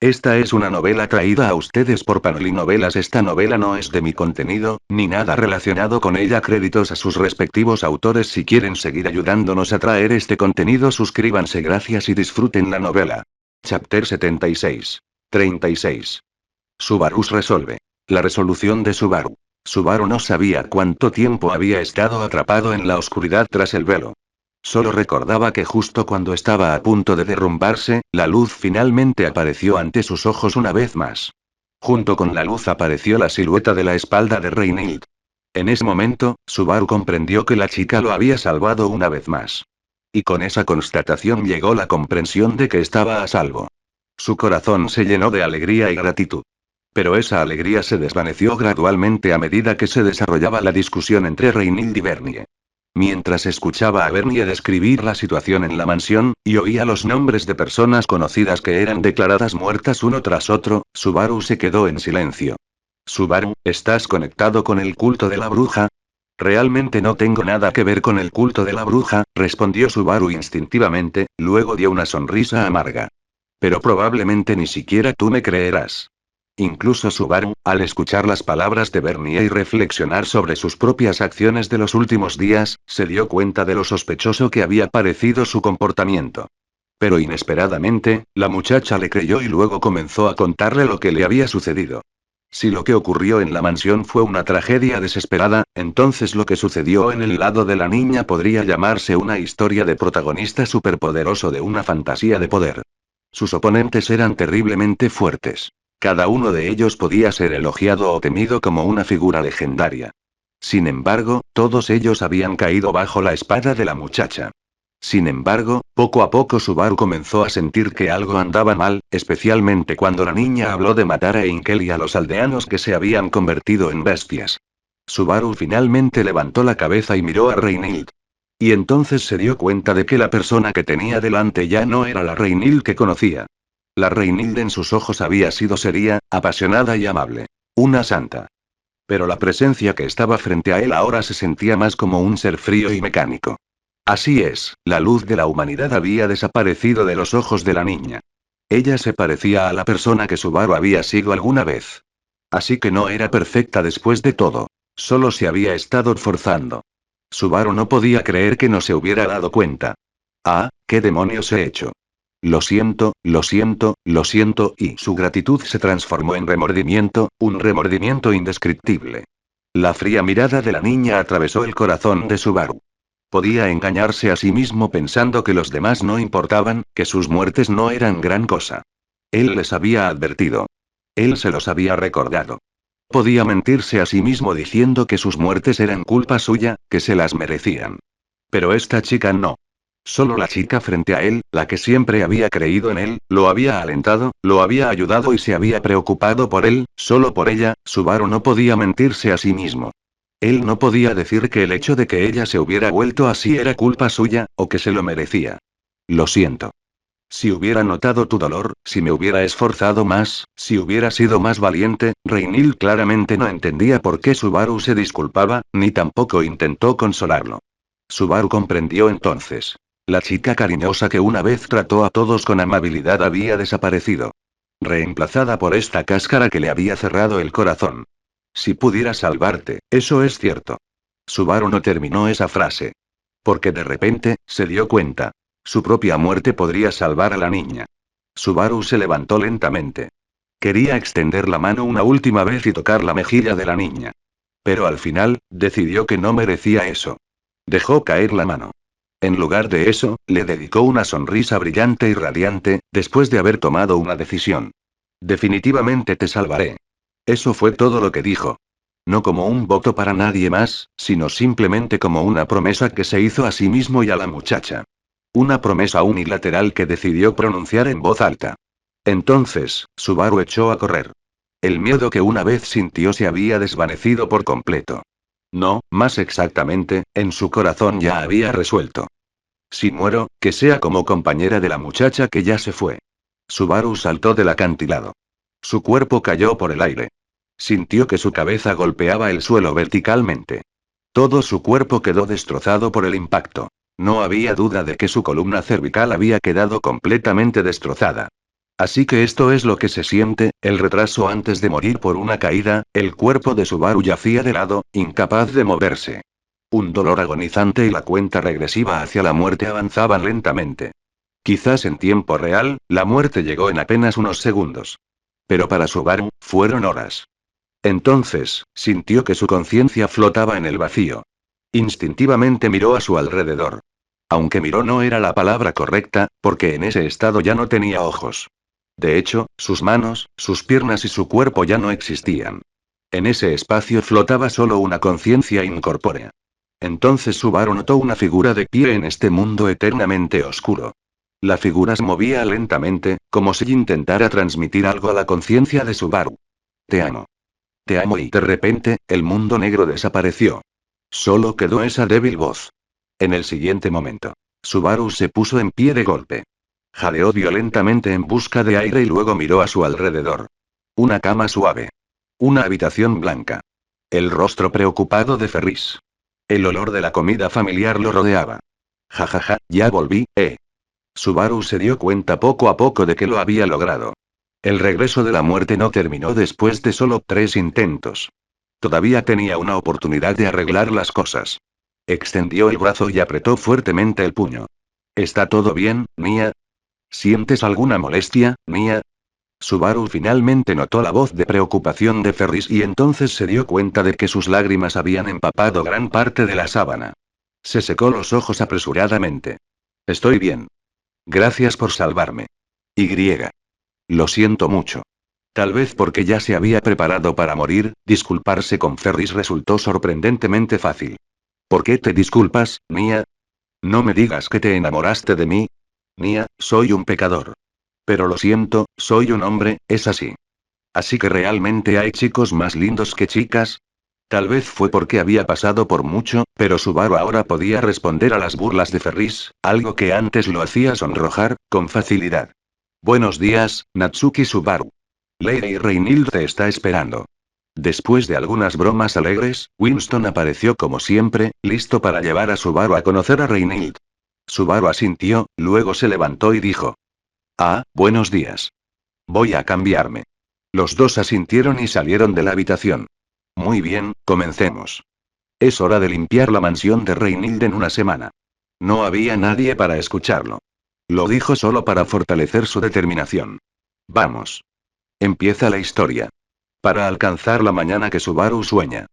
Esta es una novela traída a ustedes por Panoli Novelas. Esta novela no es de mi contenido, ni nada relacionado con ella. Créditos a sus respectivos autores. Si quieren seguir ayudándonos a traer este contenido, suscríbanse. Gracias y disfruten la novela. Chapter 76. 36. Subaru resuelve. La resolución de Subaru. Subaru no sabía cuánto tiempo había estado atrapado en la oscuridad tras el velo. Solo recordaba que justo cuando estaba a punto de derrumbarse, la luz finalmente apareció ante sus ojos una vez más. Junto con la luz apareció la silueta de la espalda de Reinhild. En ese momento, Subaru comprendió que la chica lo había salvado una vez más. Y con esa constatación llegó la comprensión de que estaba a salvo. Su corazón se llenó de alegría y gratitud. Pero esa alegría se desvaneció gradualmente a medida que se desarrollaba la discusión entre Reinhild y Bernie. Mientras escuchaba a Bernie describir la situación en la mansión, y oía los nombres de personas conocidas que eran declaradas muertas uno tras otro, Subaru se quedó en silencio. Subaru, ¿estás conectado con el culto de la bruja? Realmente no tengo nada que ver con el culto de la bruja, respondió Subaru instintivamente, luego dio una sonrisa amarga. Pero probablemente ni siquiera tú me creerás. Incluso Subaru, al escuchar las palabras de Bernie y reflexionar sobre sus propias acciones de los últimos días, se dio cuenta de lo sospechoso que había parecido su comportamiento. Pero inesperadamente, la muchacha le creyó y luego comenzó a contarle lo que le había sucedido. Si lo que ocurrió en la mansión fue una tragedia desesperada, entonces lo que sucedió en el lado de la niña podría llamarse una historia de protagonista superpoderoso de una fantasía de poder. Sus oponentes eran terriblemente fuertes. Cada uno de ellos podía ser elogiado o temido como una figura legendaria. Sin embargo, todos ellos habían caído bajo la espada de la muchacha. Sin embargo, poco a poco Subaru comenzó a sentir que algo andaba mal, especialmente cuando la niña habló de matar a Inkel y a los aldeanos que se habían convertido en bestias. Subaru finalmente levantó la cabeza y miró a Reinhild. Y entonces se dio cuenta de que la persona que tenía delante ya no era la Reinhild que conocía. La Reinhild en sus ojos había sido seria, apasionada y amable. Una santa. Pero la presencia que estaba frente a él ahora se sentía más como un ser frío y mecánico. Así es, la luz de la humanidad había desaparecido de los ojos de la niña. Ella se parecía a la persona que Subaru había sido alguna vez. Así que no era perfecta después de todo. Solo se había estado forzando. Subaru no podía creer que no se hubiera dado cuenta. Ah, ¿qué demonios he hecho? Lo siento, lo siento, lo siento, y su gratitud se transformó en remordimiento, un remordimiento indescriptible. La fría mirada de la niña atravesó el corazón de Subaru. Podía engañarse a sí mismo pensando que los demás no importaban, que sus muertes no eran gran cosa. Él les había advertido. Él se los había recordado. Podía mentirse a sí mismo diciendo que sus muertes eran culpa suya, que se las merecían. Pero esta chica no. Solo la chica frente a él, la que siempre había creído en él, lo había alentado, lo había ayudado y se había preocupado por él, solo por ella, Subaru no podía mentirse a sí mismo. Él no podía decir que el hecho de que ella se hubiera vuelto así era culpa suya, o que se lo merecía. Lo siento. Si hubiera notado tu dolor, si me hubiera esforzado más, si hubiera sido más valiente, Reinhild claramente no entendía por qué Subaru se disculpaba, ni tampoco intentó consolarlo. Subaru comprendió entonces. La chica cariñosa que una vez trató a todos con amabilidad había desaparecido. Reemplazada por esta cáscara que le había cerrado el corazón. Si pudiera salvarte, eso es cierto. Subaru no terminó esa frase. Porque de repente, se dio cuenta. Su propia muerte podría salvar a la niña. Subaru se levantó lentamente. Quería extender la mano una última vez y tocar la mejilla de la niña. Pero al final, decidió que no merecía eso. Dejó caer la mano. En lugar de eso, le dedicó una sonrisa brillante y radiante, después de haber tomado una decisión. Definitivamente te salvaré. Eso fue todo lo que dijo. No como un voto para nadie más, sino simplemente como una promesa que se hizo a sí mismo y a la muchacha. Una promesa unilateral que decidió pronunciar en voz alta. Entonces, Subaru echó a correr. El miedo que una vez sintió se había desvanecido por completo. No, más exactamente, en su corazón ya había resuelto. Si muero, que sea como compañera de la muchacha que ya se fue. Subaru saltó del acantilado. Su cuerpo cayó por el aire. Sintió que su cabeza golpeaba el suelo verticalmente. Todo su cuerpo quedó destrozado por el impacto. No había duda de que su columna cervical había quedado completamente destrozada. Así que esto es lo que se siente, el retraso antes de morir por una caída. El cuerpo de Subaru yacía de lado, incapaz de moverse. Un dolor agonizante y la cuenta regresiva hacia la muerte avanzaban lentamente. Quizás en tiempo real, la muerte llegó en apenas unos segundos. Pero para Subaru, fueron horas. Entonces, sintió que su conciencia flotaba en el vacío. Instintivamente miró a su alrededor. Aunque miró no era la palabra correcta, porque en ese estado ya no tenía ojos. De hecho, sus manos, sus piernas y su cuerpo ya no existían. En ese espacio flotaba solo una conciencia incorpórea. Entonces Subaru notó una figura de pie en este mundo eternamente oscuro. La figura se movía lentamente, como si intentara transmitir algo a la conciencia de Subaru. Te amo. Te amo y de repente, el mundo negro desapareció. Solo quedó esa débil voz. En el siguiente momento, Subaru se puso en pie de golpe. Jadeó violentamente en busca de aire y luego miró a su alrededor. Una cama suave. Una habitación blanca. El rostro preocupado de Ferris. El olor de la comida familiar lo rodeaba. Jajaja, ya volví, Subaru se dio cuenta poco a poco de que lo había logrado. El regreso de la muerte no terminó después de solo 3 intentos. Todavía tenía una oportunidad de arreglar las cosas. Extendió el brazo y apretó fuertemente el puño. ¿Está todo bien, Nia? ¿Sientes alguna molestia, Nia? Subaru finalmente notó la voz de preocupación de Ferris y entonces se dio cuenta de que sus lágrimas habían empapado gran parte de la sábana. Se secó los ojos apresuradamente. Estoy bien. Gracias por salvarme. Y. Lo siento mucho. Tal vez porque ya se había preparado para morir, disculparse con Ferris resultó sorprendentemente fácil. ¿Por qué te disculpas, Nia? No me digas que te enamoraste de mí. Nia, soy un pecador. Pero lo siento, soy un hombre, es así. Así que realmente hay chicos más lindos que chicas. Tal vez fue porque había pasado por mucho, pero Subaru ahora podía responder a las burlas de Ferris, algo que antes lo hacía sonrojar, con facilidad. Buenos días, Natsuki Subaru. Lady Reinhild te está esperando. Después de algunas bromas alegres, Winston apareció como siempre, listo para llevar a Subaru a conocer a Reinhild. Subaru asintió, luego se levantó y dijo. Ah, buenos días. Voy a cambiarme. Los dos asintieron y salieron de la habitación. Muy bien, comencemos. Es hora de limpiar la mansión de Reinhild en una semana. No había nadie para escucharlo. Lo dijo solo para fortalecer su determinación. Vamos. Empieza la historia. Para alcanzar la mañana que Subaru sueña.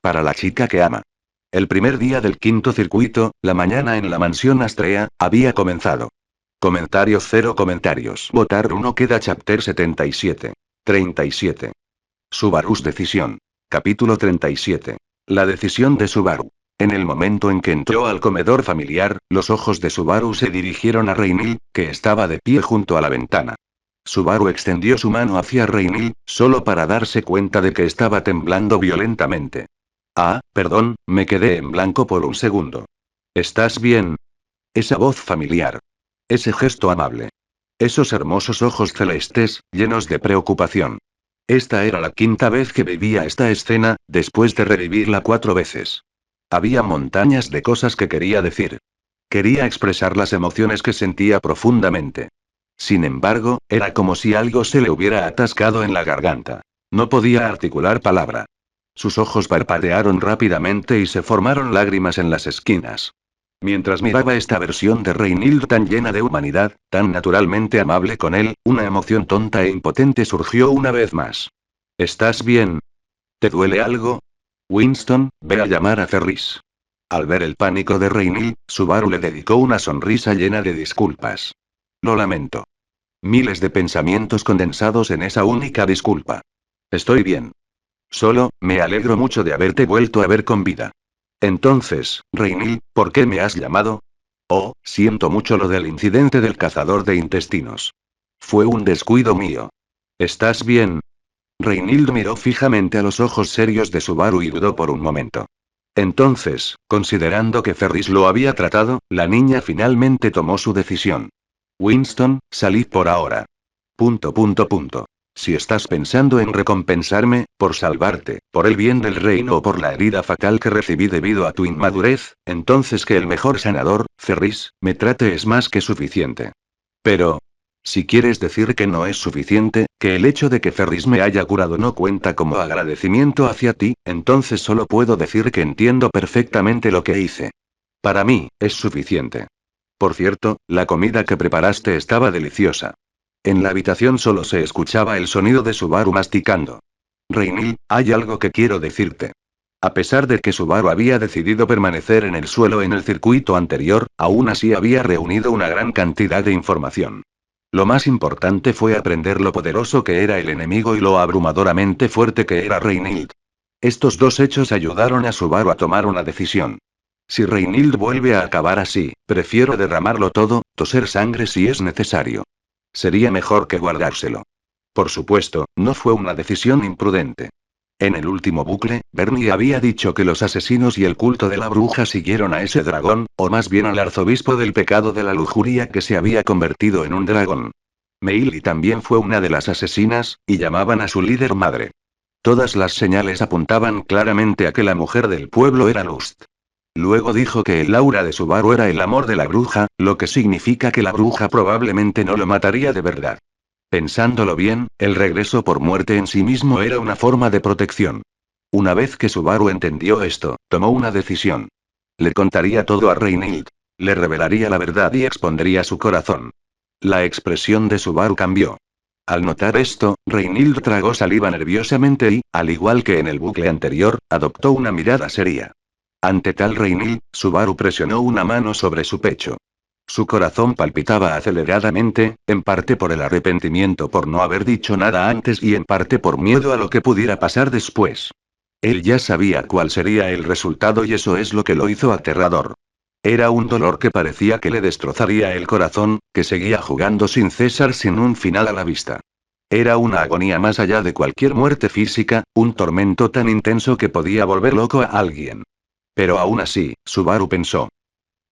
Para la chica que ama. El primer día del quinto circuito, la mañana en la mansión Astrea, había comenzado. Comentarios 0 comentarios. Votar 1 queda chapter 77. 37. Subarus decisión. Capítulo 37. La decisión de Subaru. En el momento en que entró al comedor familiar, los ojos de Subaru se dirigieron a Reinhild, que estaba de pie junto a la ventana. Subaru extendió su mano hacia Reinhild, solo para darse cuenta de que estaba temblando violentamente. Ah, perdón, me quedé en blanco por un segundo. ¿Estás bien? Esa voz familiar. Ese gesto amable. Esos hermosos ojos celestes, llenos de preocupación. Esta era la quinta vez que vivía esta escena, después de revivirla 4 veces. Había montañas de cosas que quería decir. Quería expresar las emociones que sentía profundamente. Sin embargo, era como si algo se le hubiera atascado en la garganta. No podía articular palabra. Sus ojos parpadearon rápidamente y se formaron lágrimas en las esquinas. Mientras miraba esta versión de Reinhild tan llena de humanidad, tan naturalmente amable con él, una emoción tonta e impotente surgió una vez más. ¿Estás bien? ¿Te duele algo? Winston, ve a llamar a Ferris. Al ver el pánico de Reinhild, Subaru le dedicó una sonrisa llena de disculpas. Lo lamento. Miles de pensamientos condensados en esa única disculpa. Estoy bien. Solo, me alegro mucho de haberte vuelto a ver con vida. Entonces, Reinhild, ¿por qué me has llamado? Oh, siento mucho lo del incidente del cazador de intestinos. Fue un descuido mío. ¿Estás bien? Reinhild miró fijamente a los ojos serios de Subaru y dudó por un momento. Entonces, considerando que Ferris lo había tratado, la niña finalmente tomó su decisión. Winston, salid por ahora. Si estás pensando en recompensarme, por salvarte, por el bien del reino o por la herida fatal que recibí debido a tu inmadurez, entonces que el mejor sanador, Ferris, me trate es más que suficiente. Pero... Si quieres decir que no es suficiente, que el hecho de que Ferris me haya curado no cuenta como agradecimiento hacia ti, entonces solo puedo decir que entiendo perfectamente lo que hice. Para mí, es suficiente. Por cierto, la comida que preparaste estaba deliciosa. En la habitación solo se escuchaba el sonido de Subaru masticando. Reinil, hay algo que quiero decirte. A pesar de que Subaru había decidido permanecer en el suelo en el circuito anterior, aún así había reunido una gran cantidad de información. Lo más importante fue aprender lo poderoso que era el enemigo y lo abrumadoramente fuerte que era Reinhild. Estos dos hechos ayudaron a Subaru a tomar una decisión. Si Reinhild vuelve a acabar así, prefiero derramarlo todo, toser sangre si es necesario. Sería mejor que guardárselo. Por supuesto, no fue una decisión imprudente. En el último bucle, Bernie había dicho que los asesinos y el culto de la bruja siguieron a ese dragón, o más bien al arzobispo del pecado de la lujuria que se había convertido en un dragón. Meili también fue una de las asesinas, y llamaban a su líder madre. Todas las señales apuntaban claramente a que la mujer del pueblo era Lust. Luego dijo que el aura de Subaru era el amor de la bruja, lo que significa que la bruja probablemente no lo mataría de verdad. Pensándolo bien, el regreso por muerte en sí mismo era una forma de protección. Una vez que Subaru entendió esto, tomó una decisión. Le contaría todo a Reinhild. Le revelaría la verdad y expondría su corazón. La expresión de Subaru cambió. Al notar esto, Reinhild tragó saliva nerviosamente y, al igual que en el bucle anterior, adoptó una mirada seria. Ante tal Reinhild, Subaru presionó una mano sobre su pecho. Su corazón palpitaba aceleradamente, en parte por el arrepentimiento por no haber dicho nada antes y en parte por miedo a lo que pudiera pasar después. Él ya sabía cuál sería el resultado y eso es lo que lo hizo aterrador. Era un dolor que parecía que le destrozaría el corazón, que seguía jugando sin cesar sin un final a la vista. Era una agonía más allá de cualquier muerte física, un tormento tan intenso que podía volver loco a alguien. Pero aún así, Subaru pensó.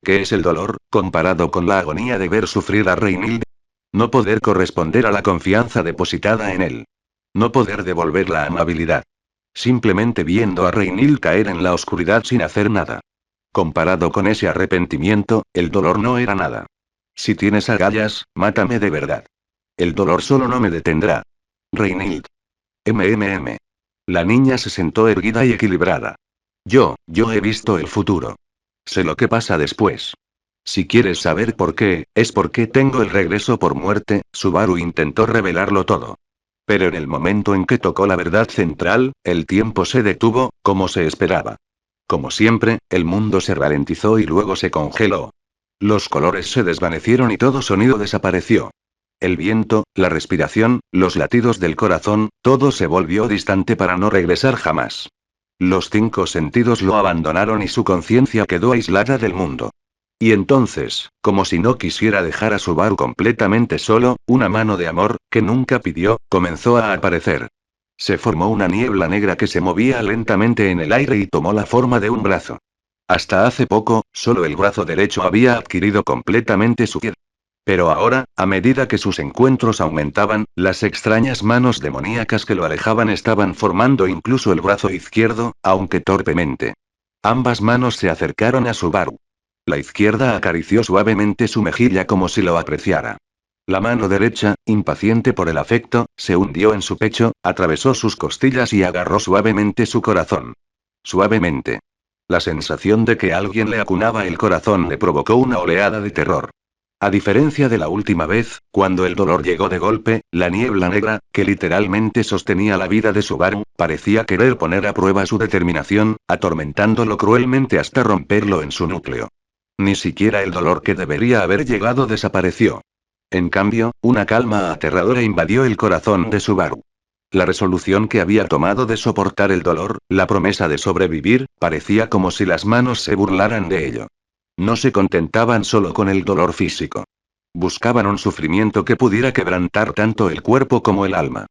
¿Qué es el dolor, comparado con la agonía de ver sufrir a Reinhild? No poder corresponder a la confianza depositada en él. No poder devolver la amabilidad. Simplemente viendo a Reinhild caer en la oscuridad sin hacer nada. Comparado con ese arrepentimiento, el dolor no era nada. Si tienes agallas, mátame de verdad. El dolor solo no me detendrá. Reinhild. MMM. La niña se sentó erguida y equilibrada. Yo he visto el futuro. Sé lo que pasa después. Si quieres saber por qué, es porque tengo el regreso por muerte, Subaru intentó revelarlo todo. Pero en el momento en que tocó la verdad central, el tiempo se detuvo, como se esperaba. Como siempre, el mundo se ralentizó y luego se congeló. Los colores se desvanecieron y todo sonido desapareció. El viento, la respiración, los latidos del corazón, todo se volvió distante para no regresar jamás. Los cinco sentidos lo abandonaron y su conciencia quedó aislada del mundo. Y entonces, como si no quisiera dejar a Subaru completamente solo, una mano de amor, que nunca pidió, comenzó a aparecer. Se formó una niebla negra que se movía lentamente en el aire y tomó la forma de un brazo. Hasta hace poco, solo el brazo derecho había adquirido completamente su piel. Pero ahora, a medida que sus encuentros aumentaban, las extrañas manos demoníacas que lo alejaban estaban formando incluso el brazo izquierdo, aunque torpemente. Ambas manos se acercaron a Subaru. La izquierda acarició suavemente su mejilla como si lo apreciara. La mano derecha, impaciente por el afecto, se hundió en su pecho, atravesó sus costillas y agarró suavemente su corazón. Suavemente. La sensación de que alguien le acunaba el corazón le provocó una oleada de terror. A diferencia de la última vez, cuando el dolor llegó de golpe, la niebla negra, que literalmente sostenía la vida de Subaru, parecía querer poner a prueba su determinación, atormentándolo cruelmente hasta romperlo en su núcleo. Ni siquiera el dolor que debería haber llegado desapareció. En cambio, una calma aterradora invadió el corazón de Subaru. La resolución que había tomado de soportar el dolor, la promesa de sobrevivir, parecía como si las manos se burlaran de ello. No se contentaban solo con el dolor físico. Buscaban un sufrimiento que pudiera quebrantar tanto el cuerpo como el alma.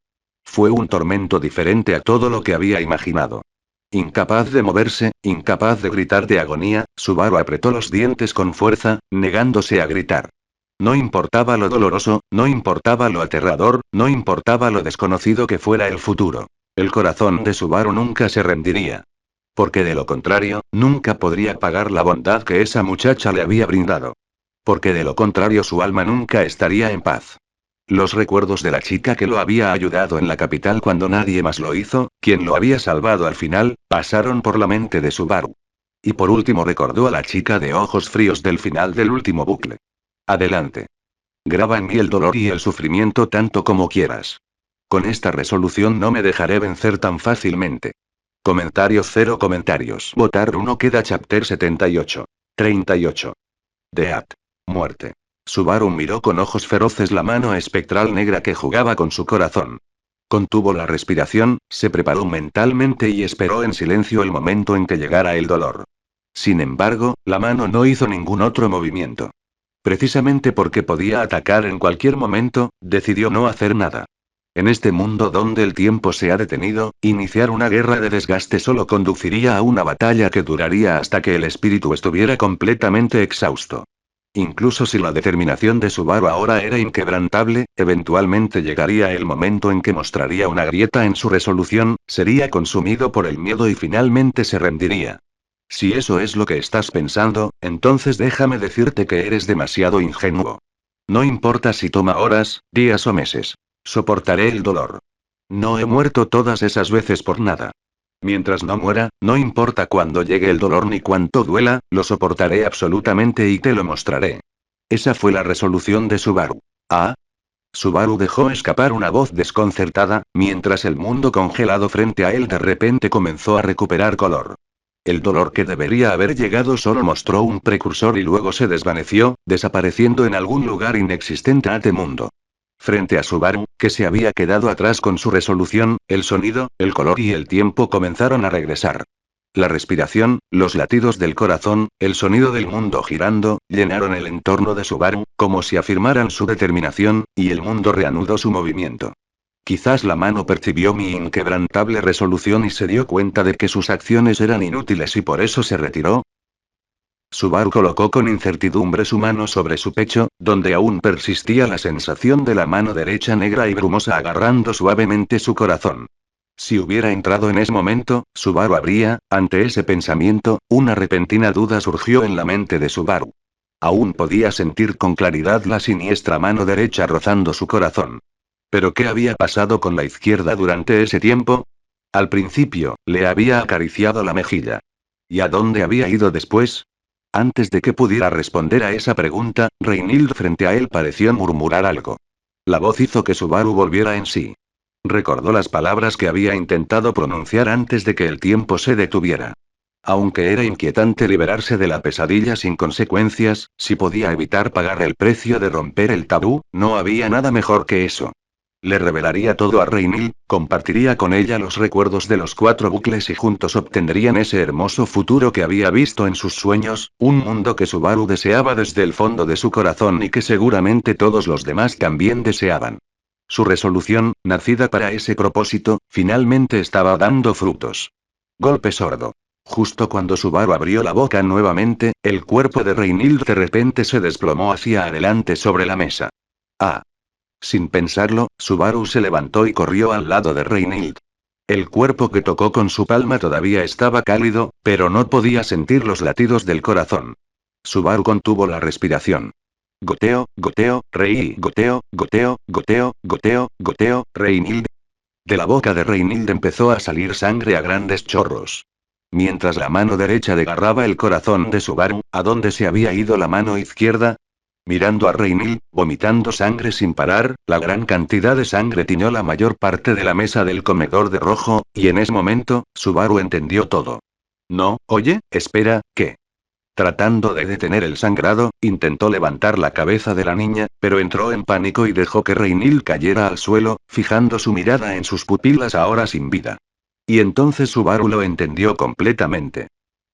Fue un tormento diferente a todo lo que había imaginado. Incapaz de moverse, incapaz de gritar de agonía, Subaru apretó los dientes con fuerza, negándose a gritar. No importaba lo doloroso, no importaba lo aterrador, no importaba lo desconocido que fuera el futuro. El corazón de Subaru nunca se rendiría. Porque de lo contrario, nunca podría pagar la bondad que esa muchacha le había brindado. Porque de lo contrario su alma nunca estaría en paz. Los recuerdos de la chica que lo había ayudado en la capital cuando nadie más lo hizo, quien lo había salvado al final, pasaron por la mente de Subaru. Y por último recordó a la chica de ojos fríos del final del último bucle. Adelante. Graba en mí el dolor y el sufrimiento tanto como quieras. Con esta resolución no me dejaré vencer tan fácilmente. Comentarios, cero comentarios. Votar 1. Queda chapter 78. 38. Death. Muerte. Subaru miró con ojos feroces la mano espectral negra que jugaba con su corazón. Contuvo la respiración, se preparó mentalmente y esperó en silencio el momento en que llegara el dolor. Sin embargo, la mano no hizo ningún otro movimiento. Precisamente porque podía atacar en cualquier momento, decidió no hacer nada. En este mundo donde el tiempo se ha detenido, iniciar una guerra de desgaste solo conduciría a una batalla que duraría hasta que el espíritu estuviera completamente exhausto. Incluso si la determinación de Subaru ahora era inquebrantable, eventualmente llegaría el momento en que mostraría una grieta en su resolución, sería consumido por el miedo y finalmente se rendiría. Si eso es lo que estás pensando, entonces déjame decirte que eres demasiado ingenuo. No importa si toma horas, días o meses. Soportaré el dolor. No he muerto todas esas veces por nada. Mientras no muera, no importa cuándo llegue el dolor ni cuánto duela, lo soportaré absolutamente y te lo mostraré. Esa fue la resolución de Subaru. ¿Ah? Subaru dejó escapar una voz desconcertada, mientras el mundo congelado frente a él de repente comenzó a recuperar color. El dolor que debería haber llegado solo mostró un precursor y luego se desvaneció, desapareciendo en algún lugar inexistente ante mundo. Frente a Subaru, que se había quedado atrás con su resolución, el sonido, el color y el tiempo comenzaron a regresar. La respiración, los latidos del corazón, el sonido del mundo girando, llenaron el entorno de Subaru, como si afirmaran su determinación, y el mundo reanudó su movimiento. Quizás la mano percibió mi inquebrantable resolución y se dio cuenta de que sus acciones eran inútiles y por eso se retiró. Subaru colocó con incertidumbre su mano sobre su pecho, donde aún persistía la sensación de la mano derecha negra y brumosa agarrando suavemente su corazón. Si hubiera entrado en ese momento, Subaru habría, ante ese pensamiento, una repentina duda surgió en la mente de Subaru. Aún podía sentir con claridad la siniestra mano derecha rozando su corazón. ¿Pero qué había pasado con la izquierda durante ese tiempo? Al principio, le había acariciado la mejilla. ¿Y a dónde había ido después? Antes de que pudiera responder a esa pregunta, Reinhild frente a él pareció murmurar algo. La voz hizo que Subaru volviera en sí. Recordó las palabras que había intentado pronunciar antes de que el tiempo se detuviera. Aunque era inquietante liberarse de la pesadilla sin consecuencias, si podía evitar pagar el precio de romper el tabú, no había nada mejor que eso. Le revelaría todo a Reinhild, compartiría con ella los recuerdos de los 4 bucles y juntos obtendrían ese hermoso futuro que había visto en sus sueños, un mundo que Subaru deseaba desde el fondo de su corazón y que seguramente todos los demás también deseaban. Su resolución, nacida para ese propósito, finalmente estaba dando frutos. Golpe sordo. Justo cuando Subaru abrió la boca nuevamente, el cuerpo de Reinhild de repente se desplomó hacia adelante sobre la mesa. ¡Ah! Sin pensarlo, Subaru se levantó y corrió al lado de Reinhild. El cuerpo que tocó con su palma todavía estaba cálido, pero no podía sentir los latidos del corazón. Subaru contuvo la respiración. Goteo, goteo, goteo, goteo, goteo, goteo, goteo, Reinhild. De la boca de Reinhild empezó a salir sangre a grandes chorros. Mientras la mano derecha desgarraba el corazón de Subaru, ¿a dónde se había ido la mano izquierda? Mirando a Reinhild, vomitando sangre sin parar, la gran cantidad de sangre tiñó la mayor parte de la mesa del comedor de rojo, y en ese momento, Subaru entendió todo. No, oye, espera, ¿qué? Tratando de detener el sangrado, intentó levantar la cabeza de la niña, pero entró en pánico y dejó que Reinhild cayera al suelo, fijando su mirada en sus pupilas ahora sin vida. Y entonces Subaru lo entendió completamente.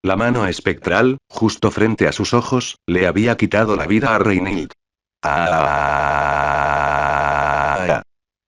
La mano espectral, justo frente a sus ojos, le había quitado la vida a Reinhild. ¡Ah!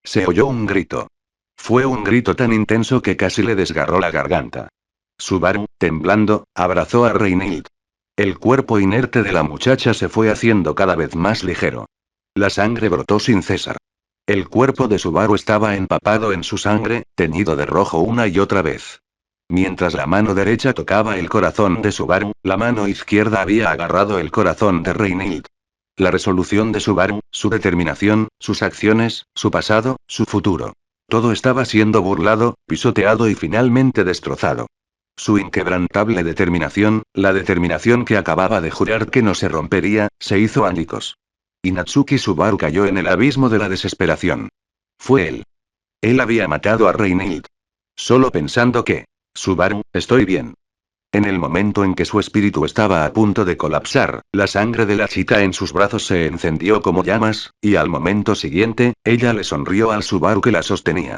Se oyó un grito. Fue un grito tan intenso que casi le desgarró la garganta. Subaru, temblando, abrazó a Reinhild. El cuerpo inerte de la muchacha se fue haciendo cada vez más ligero. La sangre brotó sin cesar. El cuerpo de Subaru estaba empapado en su sangre, teñido de rojo una y otra vez. Mientras la mano derecha tocaba el corazón de Subaru, la mano izquierda había agarrado el corazón de Reinhild. La resolución de Subaru, su determinación, sus acciones, su pasado, su futuro. Todo estaba siendo burlado, pisoteado y finalmente destrozado. Su inquebrantable determinación, la determinación que acababa de jurar que no se rompería, se hizo añicos. Y Natsuki Subaru cayó en el abismo de la desesperación. Fue él. Él había matado a Reinhild. Solo pensando que, Subaru, estoy bien. En el momento en que su espíritu estaba a punto de colapsar, la sangre de la chica en sus brazos se encendió como llamas, y al momento siguiente, ella le sonrió al Subaru que la sostenía.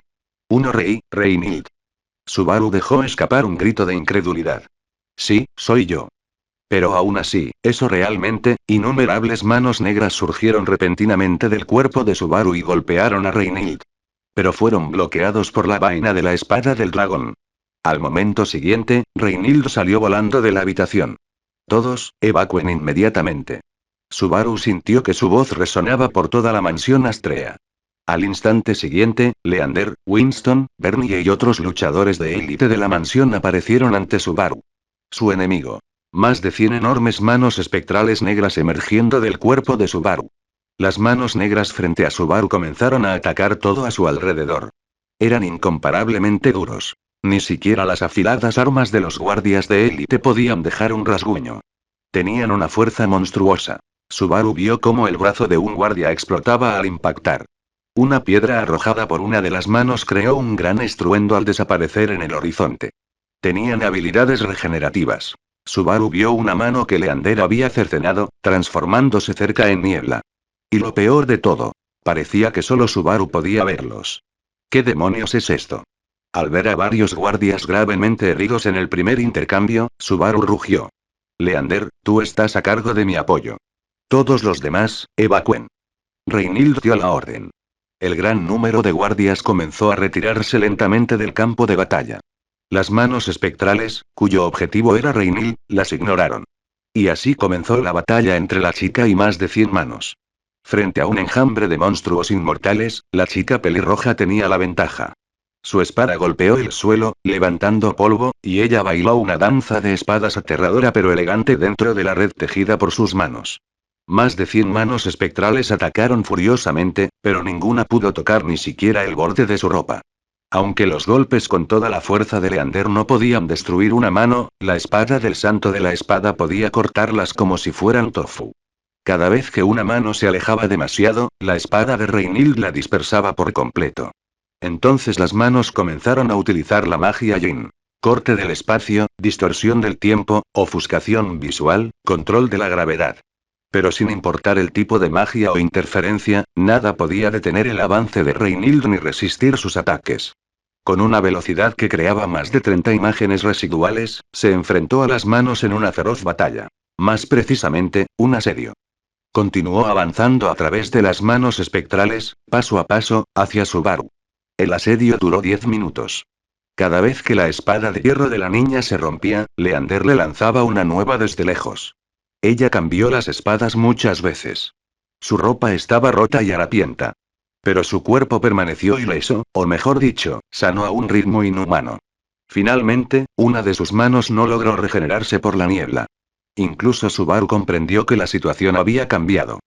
Reinhild. Subaru dejó escapar un grito de incredulidad. Sí, soy yo. Pero aún así, eso realmente, innumerables manos negras surgieron repentinamente del cuerpo de Subaru y golpearon a Reinhild. Pero fueron bloqueados por la vaina de la espada del dragón. Al momento siguiente, Reinhild salió volando de la habitación. Todos, evacúen inmediatamente. Subaru sintió que su voz resonaba por toda la mansión Astrea. Al instante siguiente, Leander, Winston, Bernie y otros luchadores de élite de la mansión aparecieron ante Subaru. Su enemigo. Más de 100 enormes manos espectrales negras emergiendo del cuerpo de Subaru. Las manos negras frente a Subaru comenzaron a atacar todo a su alrededor. Eran incomparablemente duros. Ni siquiera las afiladas armas de los guardias de élite podían dejar un rasguño. Tenían una fuerza monstruosa. Subaru vio cómo el brazo de un guardia explotaba al impactar. Una piedra arrojada por una de las manos creó un gran estruendo al desaparecer en el horizonte. Tenían habilidades regenerativas. Subaru vio una mano que Leander había cercenado, transformándose cerca en niebla. Y lo peor de todo, parecía que solo Subaru podía verlos. ¿Qué demonios es esto? Al ver a varios guardias gravemente heridos en el primer intercambio, Subaru rugió. Leander, tú estás a cargo de mi apoyo. Todos los demás, evacúen. Reinhild dio la orden. El gran número de guardias comenzó a retirarse lentamente del campo de batalla. Las manos espectrales, cuyo objetivo era Reinhild, las ignoraron. Y así comenzó la batalla entre la chica y más de 100 manos. Frente a un enjambre de monstruos inmortales, la chica pelirroja tenía la ventaja. Su espada golpeó el suelo, levantando polvo, y ella bailó una danza de espadas aterradora pero elegante dentro de la red tejida por sus manos. Más de 100 manos espectrales atacaron furiosamente, pero ninguna pudo tocar ni siquiera el borde de su ropa. Aunque los golpes con toda la fuerza de Leander no podían destruir una mano, la espada del santo de la espada podía cortarlas como si fueran tofu. Cada vez que una mano se alejaba demasiado, la espada de Reinhild la dispersaba por completo. Entonces las manos comenzaron a utilizar la magia Yin. Corte del espacio, distorsión del tiempo, ofuscación visual, control de la gravedad. Pero sin importar el tipo de magia o interferencia, nada podía detener el avance de Reinhild ni resistir sus ataques. Con una velocidad que creaba más de 30 imágenes residuales, se enfrentó a las manos en una feroz batalla. Más precisamente, un asedio. Continuó avanzando a través de las manos espectrales, paso a paso, hacia Subaru. El asedio duró 10 minutos. Cada vez que la espada de hierro de la niña se rompía, Leander le lanzaba una nueva desde lejos. Ella cambió las espadas muchas veces. Su ropa estaba rota y harapienta. Pero su cuerpo permaneció ileso, o mejor dicho, sano a un ritmo inhumano. Finalmente, una de sus manos no logró regenerarse por la niebla. Incluso Subaru comprendió que la situación había cambiado.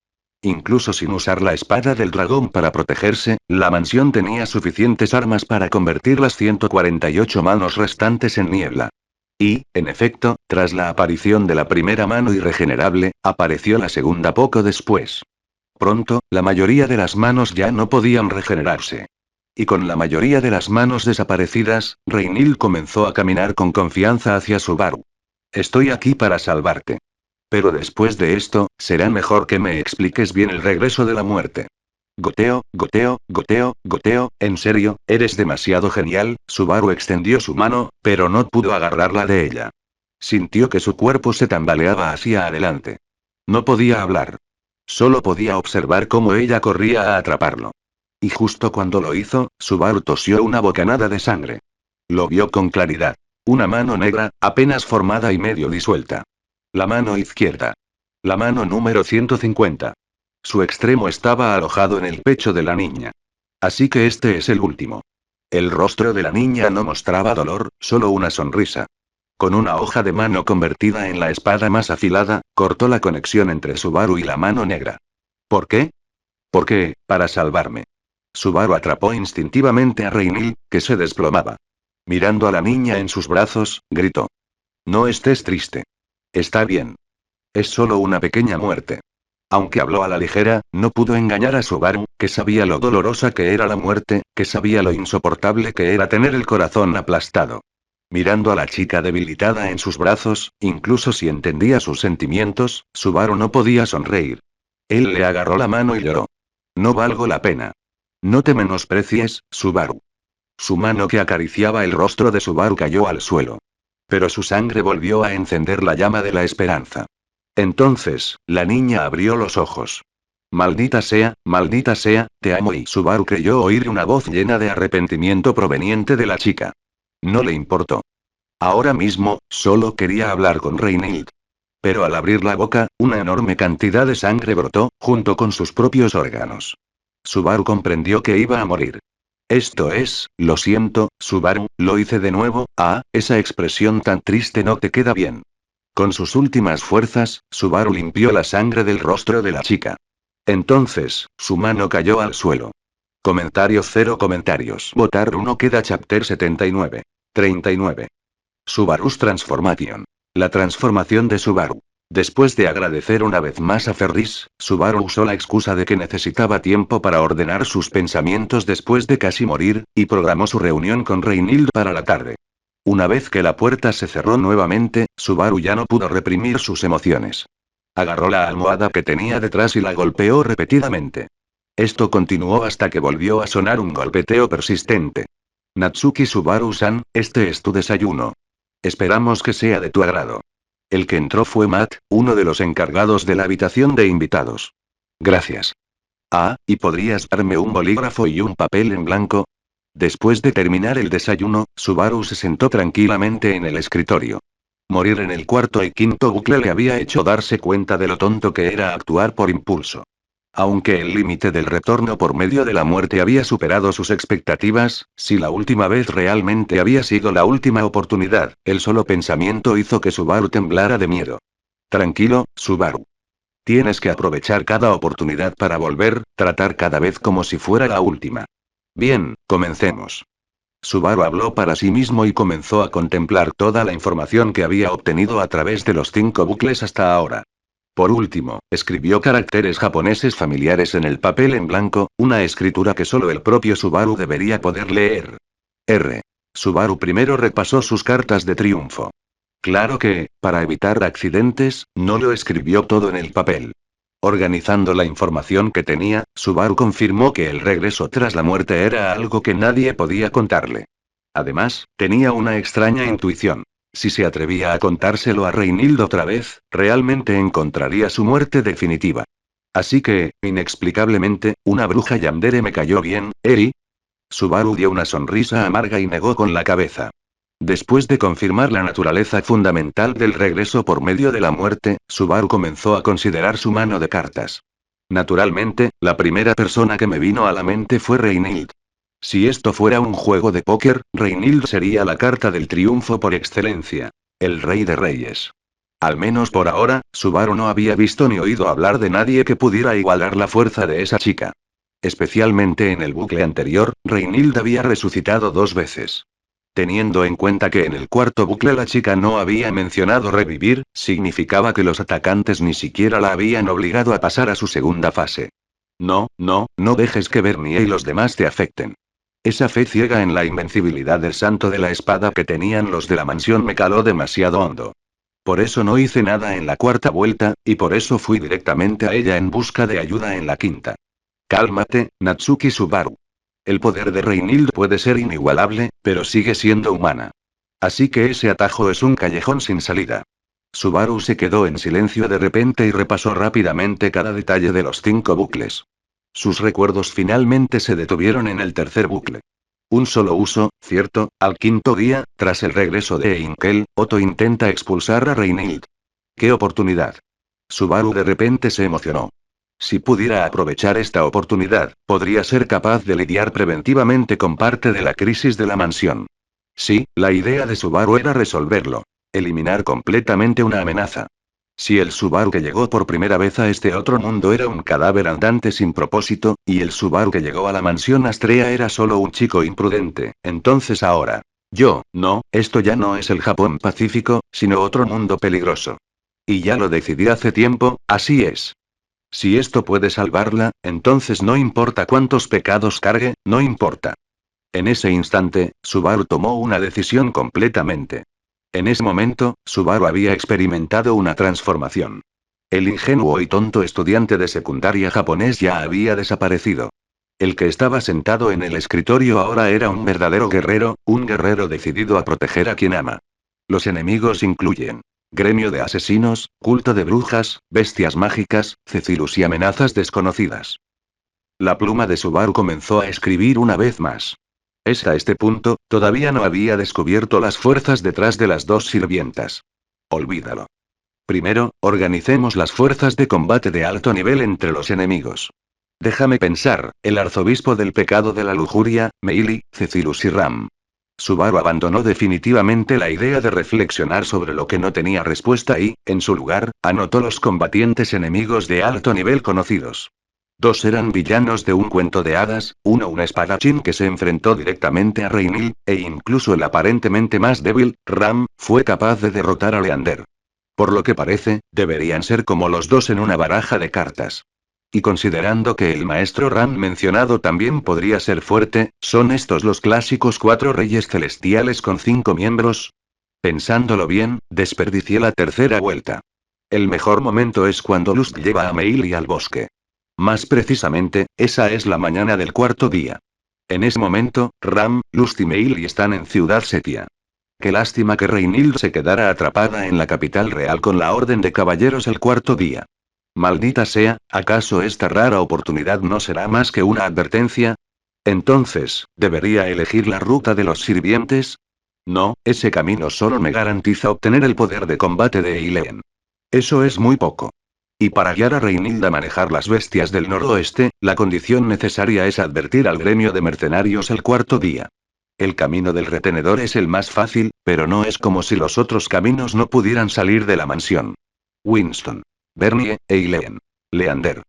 Incluso sin usar la espada del dragón para protegerse, la mansión tenía suficientes armas para convertir las 148 manos restantes en niebla. Y, en efecto, tras la aparición de la primera mano irregenerable, apareció la segunda poco después. Pronto, la mayoría de las manos ya no podían regenerarse. Y con la mayoría de las manos desaparecidas, Reinhild comenzó a caminar con confianza hacia Subaru. Estoy aquí para salvarte. Pero después de esto, será mejor que me expliques bien el regreso de la muerte. Goteo, goteo, goteo, goteo, en serio, eres demasiado genial. Subaru extendió su mano, pero no pudo agarrarla de ella. Sintió que su cuerpo se tambaleaba hacia adelante. No podía hablar. Solo podía observar cómo ella corría a atraparlo. Y justo cuando lo hizo, Subaru tosió una bocanada de sangre. Lo vio con claridad. Una mano negra, apenas formada y medio disuelta. La mano izquierda. La mano número 150. Su extremo estaba alojado en el pecho de la niña. Así que este es el último. El rostro de la niña no mostraba dolor, solo una sonrisa. Con una hoja de mano convertida en la espada más afilada, cortó la conexión entre Subaru y la mano negra. ¿Por qué? Porque, para salvarme. Subaru atrapó instintivamente a Reinil, que se desplomaba. Mirando a la niña en sus brazos, gritó. No estés triste. Está bien. Es solo una pequeña muerte. Aunque habló a la ligera, no pudo engañar a Subaru, que sabía lo dolorosa que era la muerte, que sabía lo insoportable que era tener el corazón aplastado. Mirando a la chica debilitada en sus brazos, incluso si entendía sus sentimientos, Subaru no podía sonreír. Él le agarró la mano y lloró. No valgo la pena. No te menosprecies, Subaru. Su mano que acariciaba el rostro de Subaru cayó al suelo. Pero su sangre volvió a encender la llama de la esperanza. Entonces, la niña abrió los ojos. Maldita sea, te amo, y Subaru creyó oír una voz llena de arrepentimiento proveniente de la chica. No le importó. Ahora mismo, solo quería hablar con Reinhild. Pero al abrir la boca, una enorme cantidad de sangre brotó, junto con sus propios órganos. Subaru comprendió que iba a morir. Esto es, lo siento, Subaru, lo hice de nuevo. Esa expresión tan triste no te queda bien. Con sus últimas fuerzas, Subaru limpió la sangre del rostro de la chica. Entonces, su mano cayó al suelo. Comentario 0 comentarios. Votar 1 queda chapter 79. 39. Subaru's Transformation. La transformación de Subaru. Después de agradecer una vez más a Ferris, Subaru usó la excusa de que necesitaba tiempo para ordenar sus pensamientos después de casi morir, y programó su reunión con Reinhild para la tarde. Una vez que la puerta se cerró nuevamente, Subaru ya no pudo reprimir sus emociones. Agarró la almohada que tenía detrás y la golpeó repetidamente. Esto continuó hasta que volvió a sonar un golpeteo persistente. Natsuki Subaru-san, este es tu desayuno. Esperamos que sea de tu agrado. El que entró fue Matt, uno de los encargados de la habitación de invitados. Gracias. ¿Y podrías darme un bolígrafo y un papel en blanco? Después de terminar el desayuno, Subaru se sentó tranquilamente en el escritorio. Morir en el cuarto y quinto bucle le había hecho darse cuenta de lo tonto que era actuar por impulso. Aunque el límite del retorno por medio de la muerte había superado sus expectativas, si la última vez realmente había sido la última oportunidad, el solo pensamiento hizo que Subaru temblara de miedo. Tranquilo, Subaru. Tienes que aprovechar cada oportunidad para volver, tratar cada vez como si fuera la última. Bien, comencemos. Subaru habló para sí mismo y comenzó a contemplar toda la información que había obtenido a través de los 5 bucles hasta ahora. Por último, escribió caracteres japoneses familiares en el papel en blanco, una escritura que solo el propio Subaru debería poder leer. Subaru primero repasó sus cartas de triunfo. Claro que, para evitar accidentes, no lo escribió todo en el papel. Organizando la información que tenía, Subaru confirmó que el regreso tras la muerte era algo que nadie podía contarle. Además, tenía una extraña intuición. Si se atrevía a contárselo a Reinhild otra vez, realmente encontraría su muerte definitiva. Así que, inexplicablemente, una bruja yandere me cayó bien, ¿Eri? Subaru dio una sonrisa amarga y negó con la cabeza. Después de confirmar la naturaleza fundamental del regreso por medio de la muerte, Subaru comenzó a considerar su mano de cartas. Naturalmente, la primera persona que me vino a la mente fue Reinhild. Si esto fuera un juego de póker, Reinhild sería la carta del triunfo por excelencia. El rey de reyes. Al menos por ahora, Subaru no había visto ni oído hablar de nadie que pudiera igualar la fuerza de esa chica. Especialmente en el bucle anterior, Reinhild había resucitado 2 veces. Teniendo en cuenta que en el cuarto bucle la chica no había mencionado revivir, significaba que los atacantes ni siquiera la habían obligado a pasar a su segunda fase. No dejes que Bernie y los demás te afecten. Esa fe ciega en la invencibilidad del santo de la espada que tenían los de la mansión me caló demasiado hondo. Por eso no hice nada en la cuarta vuelta, y por eso fui directamente a ella en busca de ayuda en la quinta. Cálmate, Natsuki Subaru. El poder de Reinhild puede ser inigualable, pero sigue siendo humana. Así que ese atajo es un callejón sin salida. Subaru se quedó en silencio de repente y repasó rápidamente cada detalle de los 5 bucles. Sus recuerdos finalmente se detuvieron en el tercer bucle. Un solo uso, cierto, al quinto día, tras el regreso de Einkel, Otto intenta expulsar a Reinhild. ¡Qué oportunidad! Subaru de repente se emocionó. Si pudiera aprovechar esta oportunidad, podría ser capaz de lidiar preventivamente con parte de la crisis de la mansión. Sí, la idea de Subaru era resolverlo. Eliminar completamente una amenaza. Si el Subaru que llegó por primera vez a este otro mundo era un cadáver andante sin propósito, y el Subaru que llegó a la mansión Astrea era solo un chico imprudente, entonces ahora. No, esto ya no es el Japón pacífico, sino otro mundo peligroso. Y ya lo decidí hace tiempo, así es. Si esto puede salvarla, entonces no importa cuántos pecados cargue, no importa. En ese instante, Subaru tomó una decisión completamente. En ese momento, Subaru había experimentado una transformación. El ingenuo y tonto estudiante de secundaria japonés ya había desaparecido. El que estaba sentado en el escritorio ahora era un verdadero guerrero, un guerrero decidido a proteger a quien ama. Los enemigos incluyen gremio de asesinos, culto de brujas, bestias mágicas, Cecilus y amenazas desconocidas. La pluma de Subaru comenzó a escribir una vez más. Hasta este punto, todavía no había descubierto las fuerzas detrás de las dos sirvientas. Olvídalo. Primero, organicemos las fuerzas de combate de alto nivel entre los enemigos. Déjame pensar, el arzobispo del pecado de la lujuria, Meili, Cecilus y Ram. Subaru abandonó definitivamente la idea de reflexionar sobre lo que no tenía respuesta y, en su lugar, anotó los combatientes enemigos de alto nivel conocidos. Dos eran villanos de un cuento de hadas, uno un espadachín que se enfrentó directamente a Reinil, e incluso el aparentemente más débil, Ram, fue capaz de derrotar a Leander. Por lo que parece, deberían ser como los dos en una baraja de cartas. Y considerando que el maestro Ram mencionado también podría ser fuerte, ¿son estos los clásicos 4 reyes celestiales con 5 miembros? Pensándolo bien, desperdicié la tercera vuelta. El mejor momento es cuando Luz lleva a Meili al bosque. Más precisamente, esa es la mañana del cuarto día. En ese momento, Ram, Lust y Meili están en Ciudad Setia. Qué lástima que Reinhild se quedara atrapada en la capital real con la Orden de Caballeros el cuarto día. Maldita sea, ¿acaso esta rara oportunidad no será más que una advertencia? Entonces, ¿debería elegir la ruta de los sirvientes? No, ese camino solo me garantiza obtener el poder de combate de Eileen. Eso es muy poco. Y para guiar a Reinhild a manejar las bestias del noroeste, la condición necesaria es advertir al gremio de mercenarios el cuarto día. El camino del retenedor es el más fácil, pero no es como si los otros caminos no pudieran salir de la mansión. Winston. Bernie, Eileen. Leander.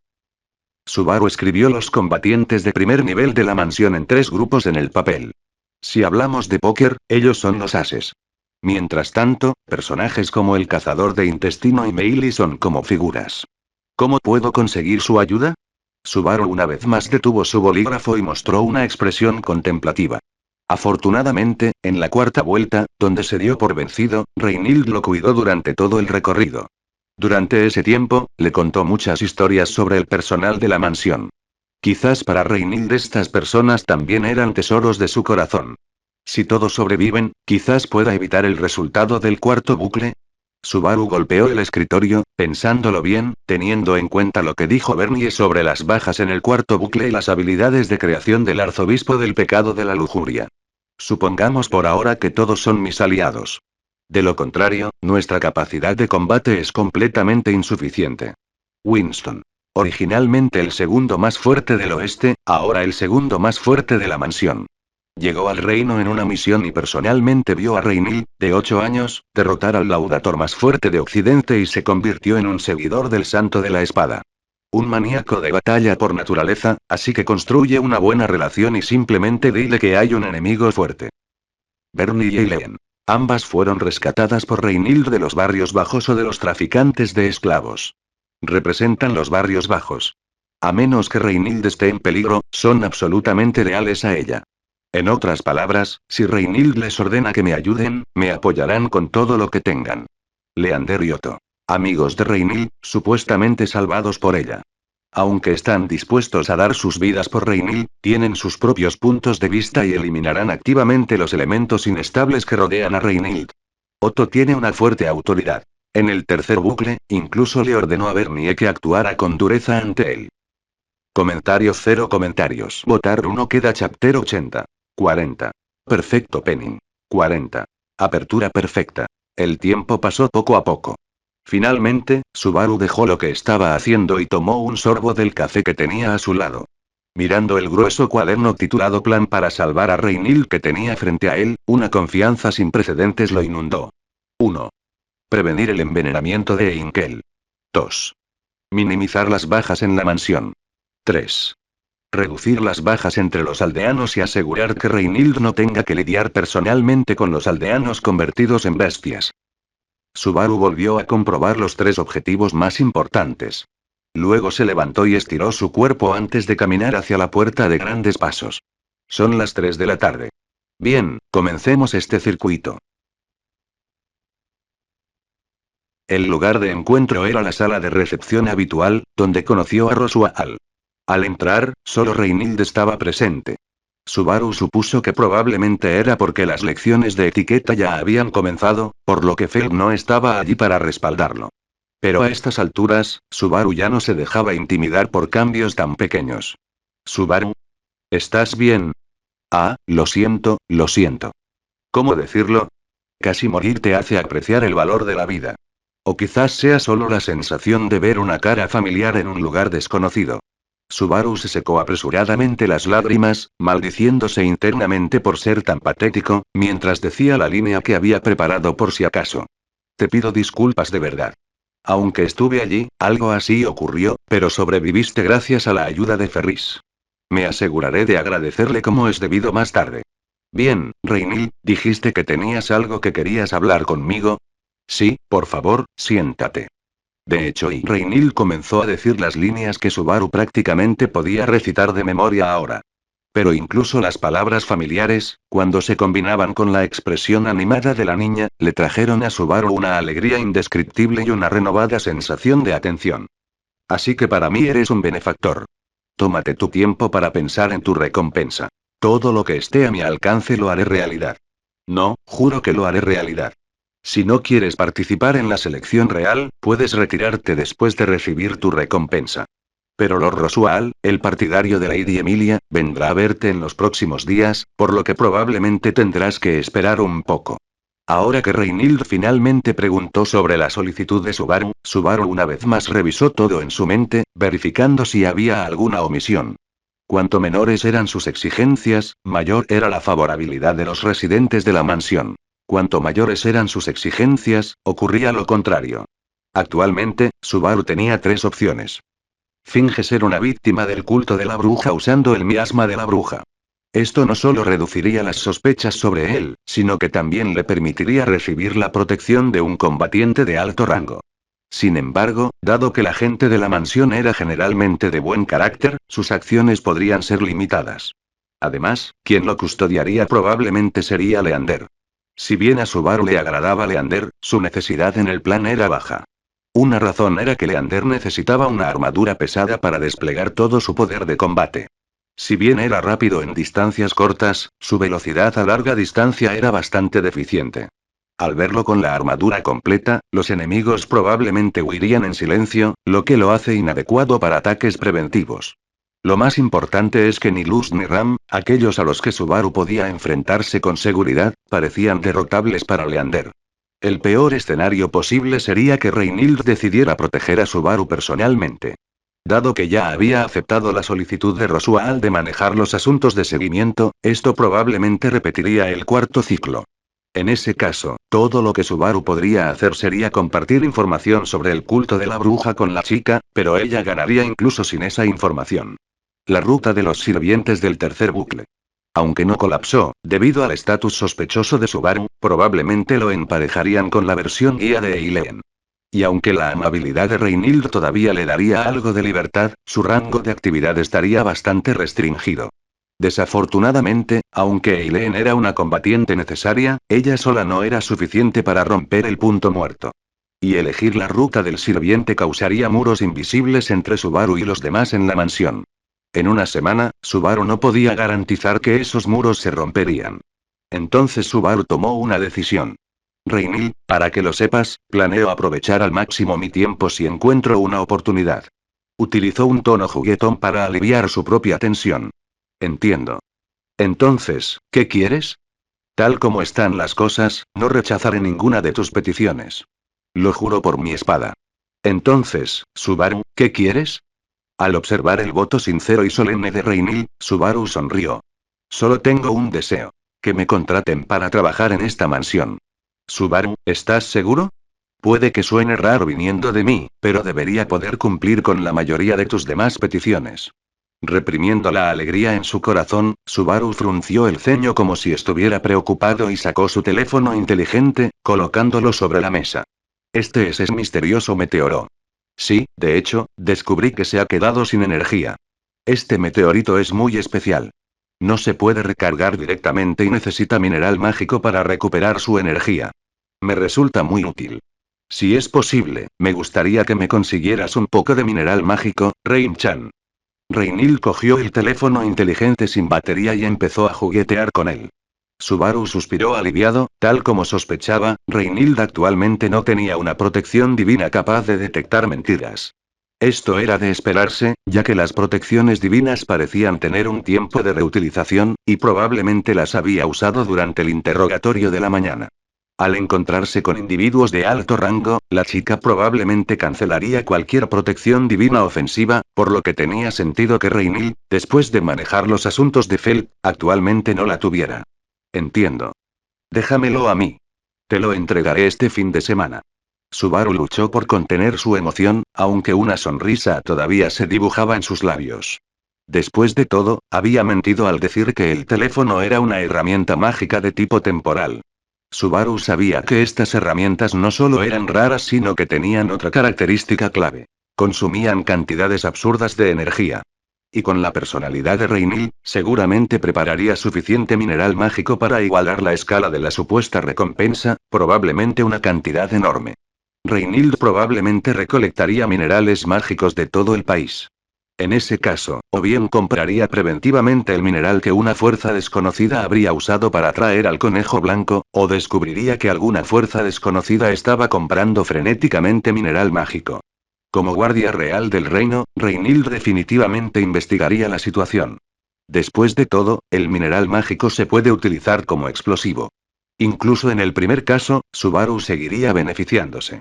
Subaru escribió los combatientes de primer nivel de la mansión en 3 grupos en el papel. Si hablamos de póker, ellos son los ases. Mientras tanto, personajes como el cazador de intestino y Meili son como figuras. ¿Cómo puedo conseguir su ayuda? Subaru una vez más detuvo su bolígrafo y mostró una expresión contemplativa. Afortunadamente, en la cuarta vuelta, donde se dio por vencido, Reinhild lo cuidó durante todo el recorrido. Durante ese tiempo, le contó muchas historias sobre el personal de la mansión. Quizás para Reinhild estas personas también eran tesoros de su corazón. Si todos sobreviven, quizás pueda evitar el resultado del cuarto bucle. Subaru golpeó el escritorio, pensándolo bien, teniendo en cuenta lo que dijo Bernie sobre las bajas en el cuarto bucle y las habilidades de creación del arzobispo del pecado de la lujuria. Supongamos por ahora que todos son mis aliados. De lo contrario, nuestra capacidad de combate es completamente insuficiente. Winston. Originalmente el segundo más fuerte del oeste, ahora el segundo más fuerte de la mansión. Llegó al reino en una misión y personalmente vio a Reinhild, de 8 años, derrotar al laudator más fuerte de Occidente y se convirtió en un seguidor del Santo de la Espada. Un maníaco de batalla por naturaleza, así que construye una buena relación y simplemente dile que hay un enemigo fuerte. Bernie y Eileen. Ambas fueron rescatadas por Reinhild de los barrios bajos o de los traficantes de esclavos. Representan los barrios bajos. A menos que Reinhild esté en peligro, son absolutamente leales a ella. En otras palabras, si Reinhild les ordena que me ayuden, me apoyarán con todo lo que tengan. Leander y Otto. Amigos de Reinhild, supuestamente salvados por ella. Aunque están dispuestos a dar sus vidas por Reinhild, tienen sus propios puntos de vista y eliminarán activamente los elementos inestables que rodean a Reinhild. Otto tiene una fuerte autoridad. En el tercer bucle, incluso le ordenó a Bernie que actuara con dureza ante él. Comentario 0 comentarios. Votar 1 queda chapter 80. 40. Perfecto penning. 40. Apertura perfecta. El tiempo pasó poco a poco. Finalmente, Subaru dejó lo que estaba haciendo y tomó un sorbo del café que tenía a su lado. Mirando el grueso cuaderno titulado Plan para salvar a Reinhild que tenía frente a él, una confianza sin precedentes lo inundó. 1. Prevenir el envenenamiento de Einkel. 2. Minimizar las bajas en la mansión. 3. Reducir las bajas entre los aldeanos y asegurar que Reinhild no tenga que lidiar personalmente con los aldeanos convertidos en bestias. Subaru volvió a comprobar los 3 objetivos más importantes. Luego se levantó y estiró su cuerpo antes de caminar hacia la puerta de grandes pasos. Son las 3 de la tarde. Bien, comencemos este circuito. El lugar de encuentro era la sala de recepción habitual, donde conoció a Roswaal. Al entrar, solo Reinhild estaba presente. Subaru supuso que probablemente era porque las lecciones de etiqueta ya habían comenzado, por lo que Feld no estaba allí para respaldarlo. Pero a estas alturas, Subaru ya no se dejaba intimidar por cambios tan pequeños. Subaru. ¿Estás bien? Ah, lo siento, lo siento. ¿Cómo decirlo? Casi morir te hace apreciar el valor de la vida. O quizás sea solo la sensación de ver una cara familiar en un lugar desconocido. Subaru se secó apresuradamente las lágrimas, maldiciéndose internamente por ser tan patético, mientras decía la línea que había preparado por si acaso. Te pido disculpas de verdad. Aunque estuve allí, algo así ocurrió, pero sobreviviste gracias a la ayuda de Ferris. Me aseguraré de agradecerle como es debido más tarde. Bien, Reinhild, dijiste que tenías algo que querías hablar conmigo. Sí, por favor, siéntate. De hecho, Reinhild comenzó a decir las líneas que Subaru prácticamente podía recitar de memoria ahora. Pero incluso las palabras familiares, cuando se combinaban con la expresión animada de la niña, le trajeron a Subaru una alegría indescriptible y una renovada sensación de atención. Así que para mí eres un benefactor. Tómate tu tiempo para pensar en tu recompensa. Todo lo que esté a mi alcance lo haré realidad. No, juro que lo haré realidad. Si no quieres participar en la selección real, puedes retirarte después de recibir tu recompensa. Pero Lord Roswaal, el partidario de Lady Emilia, vendrá a verte en los próximos días, por lo que probablemente tendrás que esperar un poco. Ahora que Reinhild finalmente preguntó sobre la solicitud de Subaru, Subaru una vez más revisó todo en su mente, verificando si había alguna omisión. Cuanto menores eran sus exigencias, mayor era la favorabilidad de los residentes de la mansión. Cuanto mayores eran sus exigencias, ocurría lo contrario. Actualmente, Subaru tenía 3 opciones. Finge ser una víctima del culto de la bruja usando el miasma de la bruja. Esto no solo reduciría las sospechas sobre él, sino que también le permitiría recibir la protección de un combatiente de alto rango. Sin embargo, dado que la gente de la mansión era generalmente de buen carácter, sus acciones podrían ser limitadas. Además, quien lo custodiaría probablemente sería Leander. Si bien a Subaru le agradaba Leander, su necesidad en el plan era baja. Una razón era que Leander necesitaba una armadura pesada para desplegar todo su poder de combate. Si bien era rápido en distancias cortas, su velocidad a larga distancia era bastante deficiente. Al verlo con la armadura completa, los enemigos probablemente huirían en silencio, lo que lo hace inadecuado para ataques preventivos. Lo más importante es que ni Luz ni Ram, aquellos a los que Subaru podía enfrentarse con seguridad, parecían derrotables para Leander. El peor escenario posible sería que Reinhild decidiera proteger a Subaru personalmente. Dado que ya había aceptado la solicitud de Roswaal de manejar los asuntos de seguimiento, esto probablemente repetiría el 4.º ciclo. En ese caso, todo lo que Subaru podría hacer sería compartir información sobre el culto de la bruja con la chica, pero ella ganaría incluso sin esa información. La ruta de los sirvientes del tercer bucle. Aunque no colapsó, debido al estatus sospechoso de Subaru, probablemente lo emparejarían con la versión guía de Eileen. Y aunque la amabilidad de Reinhild todavía le daría algo de libertad, su rango de actividad estaría bastante restringido. Desafortunadamente, aunque Eileen era una combatiente necesaria, ella sola no era suficiente para romper el punto muerto. Y elegir la ruta del sirviente causaría muros invisibles entre Subaru y los demás en la mansión. En una semana, Subaru no podía garantizar que esos muros se romperían. Entonces Subaru tomó una decisión. Reinhild, para que lo sepas, planeo aprovechar al máximo mi tiempo si encuentro una oportunidad. Utilizó un tono juguetón para aliviar su propia tensión. Entiendo. Entonces, ¿qué quieres? Tal como están las cosas, no rechazaré ninguna de tus peticiones. Lo juro por mi espada. Entonces, Subaru, ¿qué quieres? Al observar el voto sincero y solemne de Reinhild, Subaru sonrió. Solo tengo un deseo. Que me contraten para trabajar en esta mansión. Subaru, ¿estás seguro? Puede que suene raro viniendo de mí, pero debería poder cumplir con la mayoría de tus demás peticiones. Reprimiendo la alegría en su corazón, Subaru frunció el ceño como si estuviera preocupado y sacó su teléfono inteligente, colocándolo sobre la mesa. Este es ese misterioso meteoro. Sí, de hecho, descubrí que se ha quedado sin energía. Este meteorito es muy especial. No se puede recargar directamente y necesita mineral mágico para recuperar su energía. Me resulta muy útil. Si es posible, me gustaría que me consiguieras un poco de mineral mágico, Rain-chan. Reinil cogió el teléfono inteligente sin batería y empezó a juguetear con él. Subaru suspiró aliviado, tal como sospechaba, Reinilde actualmente no tenía una protección divina capaz de detectar mentiras. Esto era de esperarse, ya que las protecciones divinas parecían tener un tiempo de reutilización, y probablemente las había usado durante el interrogatorio de la mañana. Al encontrarse con individuos de alto rango, la chica probablemente cancelaría cualquier protección divina ofensiva, por lo que tenía sentido que Reinil, después de manejar los asuntos de Feld, actualmente no la tuviera. Entiendo. Déjamelo a mí. Te lo entregaré este fin de semana. Subaru luchó por contener su emoción, aunque una sonrisa todavía se dibujaba en sus labios. Después de todo, había mentido al decir que el teléfono era una herramienta mágica de tipo temporal. Subaru sabía que estas herramientas no solo eran raras, sino que tenían otra característica clave. Consumían cantidades absurdas de energía. Y con la personalidad de Reinil, seguramente prepararía suficiente mineral mágico para igualar la escala de la supuesta recompensa, probablemente una cantidad enorme. Reinilde probablemente recolectaría minerales mágicos de todo el país. En ese caso, o bien compraría preventivamente el mineral que una fuerza desconocida habría usado para atraer al conejo blanco, o descubriría que alguna fuerza desconocida estaba comprando frenéticamente mineral mágico. Como guardia real del reino, Reinilde definitivamente investigaría la situación. Después de todo, el mineral mágico se puede utilizar como explosivo. Incluso en el primer caso, Subaru seguiría beneficiándose.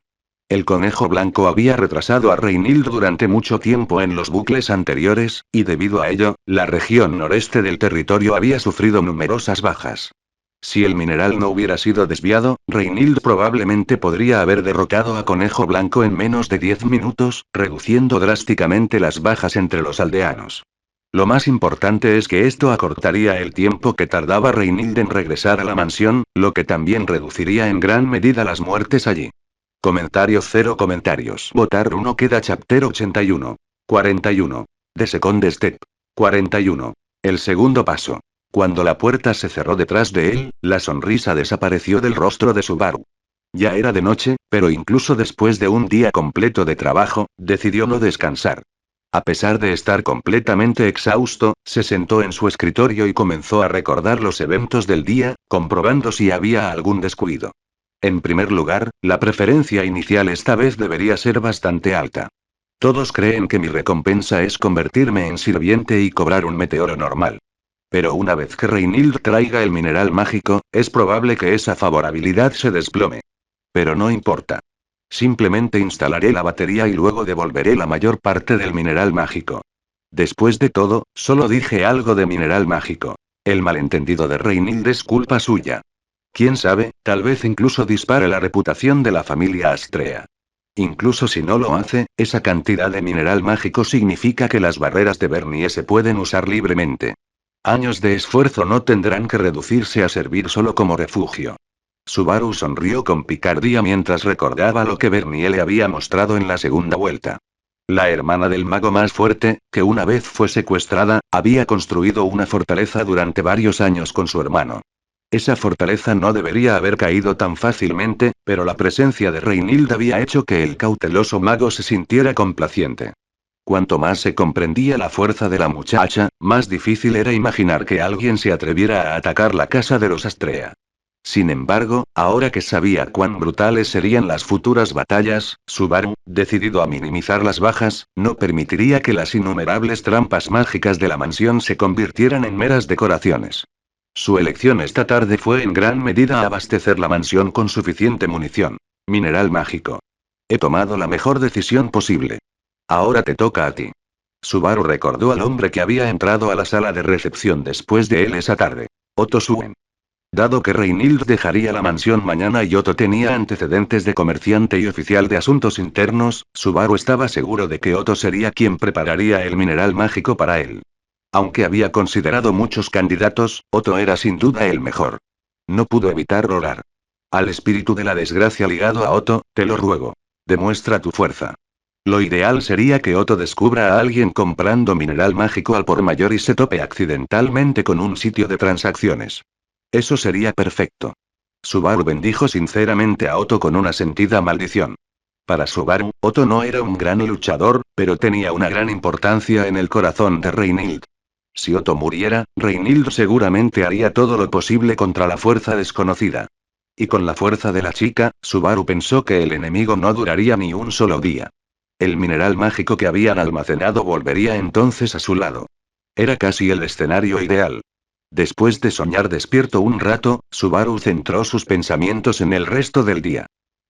El conejo blanco había retrasado a Reinilde durante mucho tiempo en los bucles anteriores, y debido a ello, la región noreste del territorio había sufrido numerosas bajas. Si el mineral no hubiera sido desviado, Reinilde probablemente podría haber derrocado a Conejo Blanco en menos de 10 minutos, reduciendo drásticamente las bajas entre los aldeanos. Lo más importante es que esto acortaría el tiempo que tardaba Reinilde en regresar a la mansión, lo que también reduciría en gran medida las muertes allí. Comentario cero comentarios. Votar 1 queda chapter 81. 41. The second step. 41. El segundo paso. Cuando la puerta se cerró detrás de él, la sonrisa desapareció del rostro de Subaru. Ya era de noche, pero incluso después de un día completo de trabajo, decidió no descansar. A pesar de estar completamente exhausto, se sentó en su escritorio y comenzó a recordar los eventos del día, comprobando si había algún descuido. En primer lugar, la preferencia inicial esta vez debería ser bastante alta. Todos creen que mi recompensa es convertirme en sirviente y cobrar un meteoro normal. Pero una vez que Reinilde traiga el mineral mágico, es probable que esa favorabilidad se desplome. Pero no importa. Simplemente instalaré la batería y luego devolveré la mayor parte del mineral mágico. Después de todo, solo dije algo de mineral mágico. El malentendido de Reinilde es culpa suya. Quién sabe, tal vez incluso dispare la reputación de la familia Astrea. Incluso si no lo hace, esa cantidad de mineral mágico significa que las barreras de Bernie se pueden usar libremente. Años de esfuerzo no tendrán que reducirse a servir solo como refugio. Subaru sonrió con picardía mientras recordaba lo que Bernie le había mostrado en la segunda vuelta. La hermana del mago más fuerte, que una vez fue secuestrada, había construido una fortaleza durante varios años con su hermano. Esa fortaleza no debería haber caído tan fácilmente, pero la presencia de Reinilde había hecho que el cauteloso mago se sintiera complaciente. Cuanto más se comprendía la fuerza de la muchacha, más difícil era imaginar que alguien se atreviera a atacar la casa de los Astrea. Sin embargo, ahora que sabía cuán brutales serían las futuras batallas, Subaru, decidido a minimizar las bajas, no permitiría que las innumerables trampas mágicas de la mansión se convirtieran en meras decoraciones. Su elección esta tarde fue en gran medida abastecer la mansión con suficiente munición. Mineral mágico. He tomado la mejor decisión posible. Ahora te toca a ti. Subaru recordó al hombre que había entrado a la sala de recepción después de él esa tarde. Otto Suen. Dado que Reinhild dejaría la mansión mañana y Otto tenía antecedentes de comerciante y oficial de asuntos internos, Subaru estaba seguro de que Otto sería quien prepararía el mineral mágico para él. Aunque había considerado muchos candidatos, Otto era sin duda el mejor. No pudo evitar orar. Al espíritu de la desgracia ligado a Otto, te lo ruego. Demuestra tu fuerza. Lo ideal sería que Otto descubra a alguien comprando mineral mágico al por mayor y se tope accidentalmente con un sitio de transacciones. Eso sería perfecto. Subaru bendijo sinceramente a Otto con una sentida maldición. Para Subaru, Otto no era un gran luchador, pero tenía una gran importancia en el corazón de Reinhild. Si Otto muriera, Reinhild seguramente haría todo lo posible contra la fuerza desconocida. Y con la fuerza de la chica, Subaru pensó que el enemigo no duraría ni un solo día. El mineral mágico que habían almacenado volvería entonces a su lado. Era casi el escenario ideal. Después de soñar despierto un rato, Subaru centró sus pensamientos en el resto del día.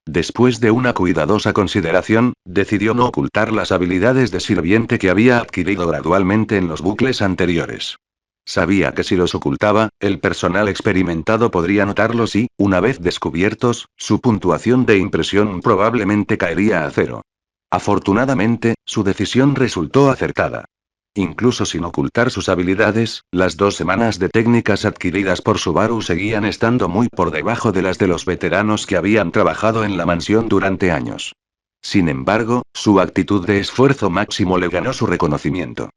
Después de una cuidadosa consideración, decidió no ocultar las habilidades de sirviente que había adquirido gradualmente en los bucles anteriores. Sabía que si los ocultaba, el personal experimentado podría notarlos y, una vez descubiertos, su puntuación de impresión probablemente caería a cero. Afortunadamente, su decisión resultó acertada. Incluso sin ocultar sus habilidades, las 2 semanas de técnicas adquiridas por Subaru seguían estando muy por debajo de las de los veteranos que habían trabajado en la mansión durante años. Sin embargo, su actitud de esfuerzo máximo le ganó su reconocimiento.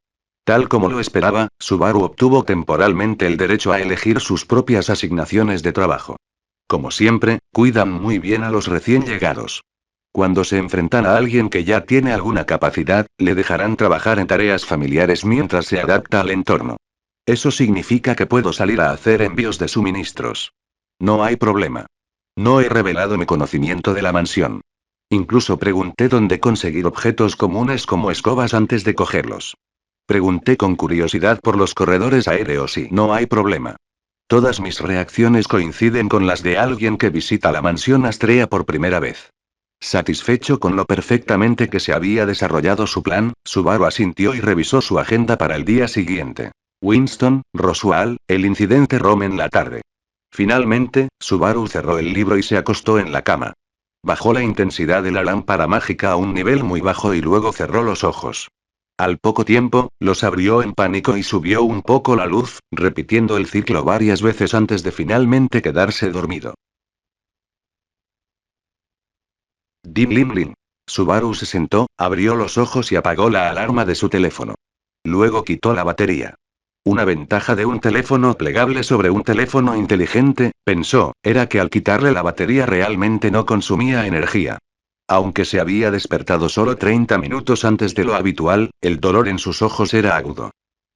Tal como lo esperaba, Subaru obtuvo temporalmente el derecho a elegir sus propias asignaciones de trabajo. Como siempre, cuidan muy bien a los recién llegados. Cuando se enfrentan a alguien que ya tiene alguna capacidad, le dejarán trabajar en tareas familiares mientras se adapta al entorno. Eso significa que puedo salir a hacer envíos de suministros. No hay problema. No he revelado mi conocimiento de la mansión. Incluso pregunté dónde conseguir objetos comunes como escobas antes de cogerlos. Pregunté con curiosidad por los corredores aéreos y no hay problema. Todas mis reacciones coinciden con las de alguien que visita la mansión Astrea por primera vez. Satisfecho con lo perfectamente que se había desarrollado su plan, Subaru asintió y revisó su agenda para el día siguiente. Winston, Roswell, el incidente Rom en la tarde. Finalmente, Subaru cerró el libro y se acostó en la cama. Bajó la intensidad de la lámpara mágica a un nivel muy bajo y luego cerró los ojos. Al poco tiempo, los abrió en pánico y subió un poco la luz, repitiendo el ciclo varias veces antes de finalmente quedarse dormido. Dim lim lim. Subaru se sentó, abrió los ojos y apagó la alarma de su teléfono. Luego quitó la batería. Una ventaja de un teléfono plegable sobre un teléfono inteligente, pensó, era que al quitarle la batería realmente no consumía energía. Aunque se había despertado solo 30 minutos antes de lo habitual, el dolor en sus ojos era agudo.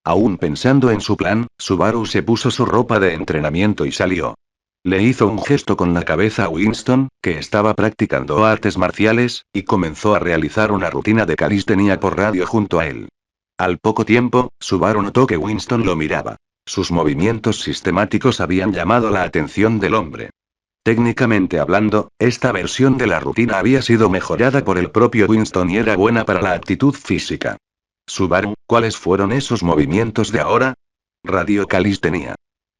Aún pensando en su plan, Subaru se puso su ropa de entrenamiento y salió. Le hizo un gesto con la cabeza a Winston, que estaba practicando artes marciales, y comenzó a realizar una rutina de calistenia por radio junto a él. Al poco tiempo, Subaru notó que Winston lo miraba. Sus movimientos sistemáticos habían llamado la atención del hombre. Técnicamente hablando, esta versión de la rutina había sido mejorada por el propio Winston y era buena para la actitud física. Subaru, ¿cuáles fueron esos movimientos de ahora? Radio calistenia.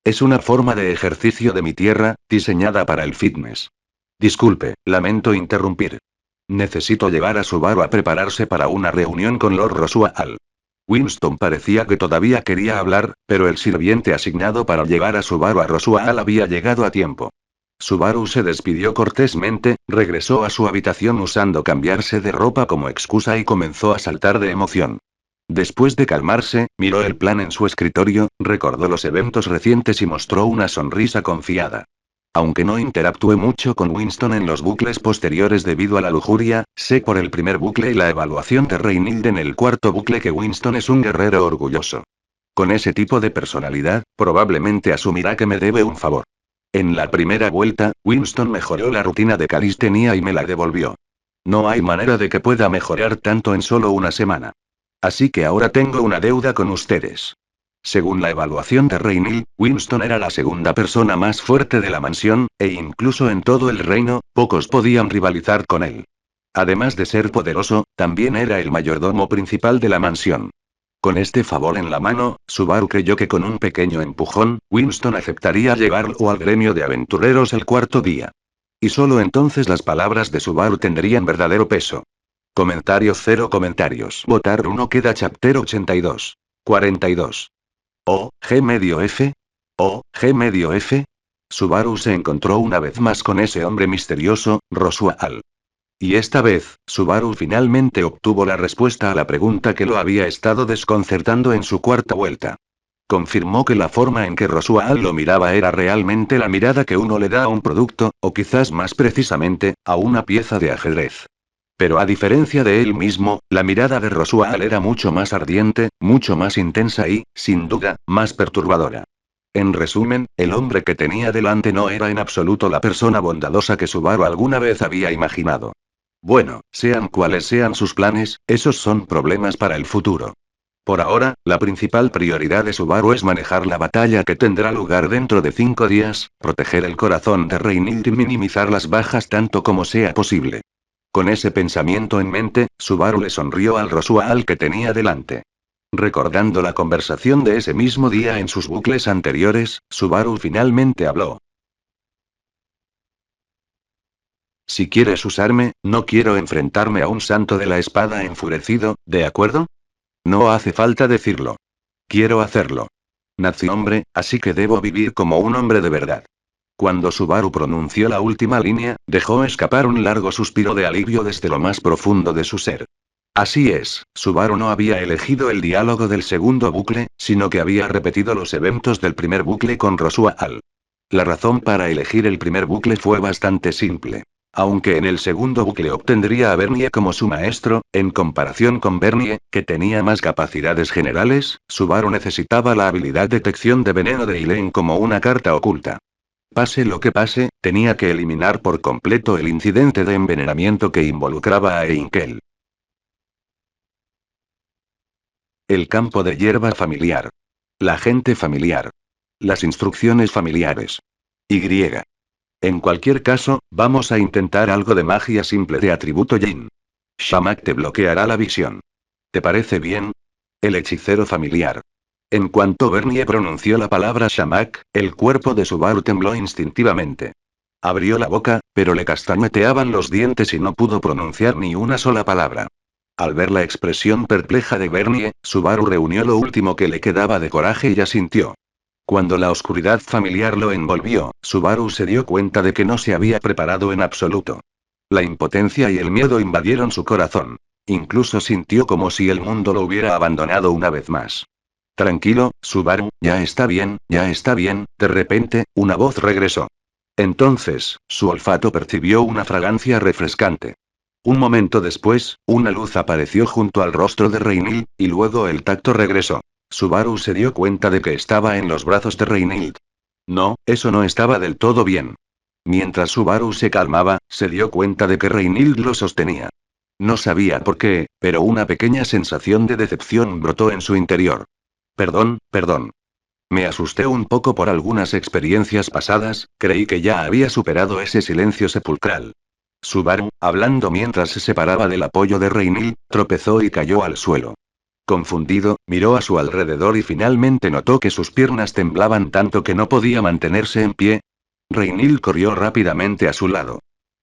Es una forma de ejercicio de mi tierra, diseñada para el fitness. Disculpe, lamento interrumpir. Necesito llevar a Subaru a prepararse para una reunión con Lord Roswell. Winston parecía que todavía quería hablar, pero el sirviente asignado para llevar a Subaru a Roswell había llegado a tiempo. Subaru se despidió cortésmente, regresó a su habitación usando cambiarse de ropa como excusa y comenzó a saltar de emoción. Después de calmarse, miró el plan en su escritorio, recordó los eventos recientes y mostró una sonrisa confiada. Aunque no interactué mucho con Winston en los bucles posteriores debido a la lujuria, sé por el primer bucle y la evaluación de Reinhild en el cuarto bucle que Winston es un guerrero orgulloso. Con ese tipo de personalidad, probablemente asumirá que me debe un favor. En la primera vuelta, Winston mejoró la rutina de calistenia y me la devolvió. No hay manera de que pueda mejorar tanto en solo una semana. Así que ahora tengo una deuda con ustedes. Según la evaluación de Reinhild, Winston era la segunda persona más fuerte de la mansión, e incluso en todo el reino, pocos podían rivalizar con él. Además de ser poderoso, también era el mayordomo principal de la mansión. Con este favor en la mano, Subaru creyó que con un pequeño empujón, Winston aceptaría llevarlo al gremio de aventureros el cuarto día. Y solo entonces las palabras de Subaru tendrían verdadero peso. Comentario cero comentarios. Votar 1 queda chapter 82. 42. O, G medio F. O, G medio F. Subaru se encontró una vez más con ese hombre misterioso, Roswaal. Y esta vez, Subaru finalmente obtuvo la respuesta a la pregunta que lo había estado desconcertando en su cuarta vuelta. Confirmó que la forma en que Roswaal lo miraba era realmente la mirada que uno le da a un producto, o quizás más precisamente, a una pieza de ajedrez. Pero a diferencia de él mismo, la mirada de Roswaal era mucho más ardiente, mucho más intensa y, sin duda, más perturbadora. En resumen, el hombre que tenía delante no era en absoluto la persona bondadosa que Subaru alguna vez había imaginado. Bueno, sean cuales sean sus planes, esos son problemas para el futuro. Por ahora, la principal prioridad de Subaru es manejar la batalla que tendrá lugar dentro de 5 días, proteger el corazón de Reinhild y minimizar las bajas tanto como sea posible. Con ese pensamiento en mente, Subaru le sonrió al Roswaal que tenía delante. Recordando la conversación de ese mismo día en sus bucles anteriores, Subaru finalmente habló. Si quieres usarme, no quiero enfrentarme a un santo de la espada enfurecido, ¿de acuerdo? No hace falta decirlo. Quiero hacerlo. Nací hombre, así que debo vivir como un hombre de verdad. Cuando Subaru pronunció la última línea, dejó escapar un largo suspiro de alivio desde lo más profundo de su ser. Así es, Subaru no había elegido el diálogo del segundo bucle, sino que había repetido los eventos del primer bucle con Roswaal. La razón para elegir el primer bucle fue bastante simple. Aunque en el segundo bucle obtendría a Bernie como su maestro, en comparación con Bernie, que tenía más capacidades generales, Subaru necesitaba la habilidad detección de veneno de Elaine como una carta oculta. Pase lo que pase, tenía que eliminar por completo el incidente de envenenamiento que involucraba a Einkel. El campo de hierba familiar. La gente familiar. Las instrucciones familiares. Y. En cualquier caso, vamos a intentar algo de magia simple de atributo Yin. Shamak te bloqueará la visión. ¿Te parece bien? El hechicero familiar. En cuanto Bernie pronunció la palabra Shamak, el cuerpo de Subaru tembló instintivamente. Abrió la boca, pero le castañeteaban los dientes y no pudo pronunciar ni una sola palabra. Al ver la expresión perpleja de Bernie, Subaru reunió lo último que le quedaba de coraje y asintió. Cuando la oscuridad familiar lo envolvió, Subaru se dio cuenta de que no se había preparado en absoluto. La impotencia y el miedo invadieron su corazón. Incluso sintió como si el mundo lo hubiera abandonado una vez más. Tranquilo, Subaru, ya está bien, ya está bien. De repente, una voz regresó. Entonces, su olfato percibió una fragancia refrescante. Un momento después, una luz apareció junto al rostro de Reinhild, y luego el tacto regresó. Subaru se dio cuenta de que estaba en los brazos de Reinhild. No, eso no estaba del todo bien. Mientras Subaru se calmaba, se dio cuenta de que Reinhild lo sostenía. No sabía por qué, pero una pequeña sensación de decepción brotó en su interior. Perdón, perdón. Me asusté un poco por algunas experiencias pasadas, creí que ya había superado ese silencio sepulcral. Subaru, hablando mientras se separaba del apoyo de Reinhild, tropezó y cayó al suelo. Confundido, miró a su alrededor y finalmente notó que sus piernas temblaban tanto que no podía mantenerse en pie. Reinhild corrió rápidamente a su lado.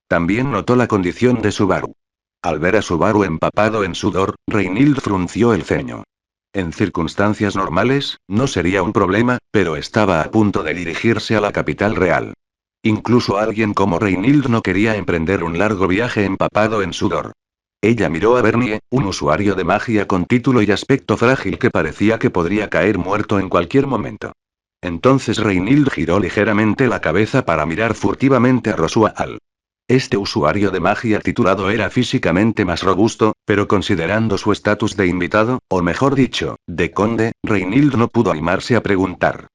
También notó la condición de Subaru. Al ver a Subaru empapado en sudor, Reinhild frunció el ceño. En circunstancias normales, no sería un problema, pero estaba a punto de dirigirse a la capital real. Incluso alguien como Reinhild no quería emprender un largo viaje empapado en sudor. Ella miró a Bernie, un usuario de magia con título y aspecto frágil que parecía que podría caer muerto en cualquier momento. Entonces Reinhild giró ligeramente la cabeza para mirar furtivamente a Roswaal. Este usuario de magia titulado era físicamente más robusto, pero considerando su estatus de invitado, o mejor dicho, de conde, Reinhild no pudo animarse a preguntar.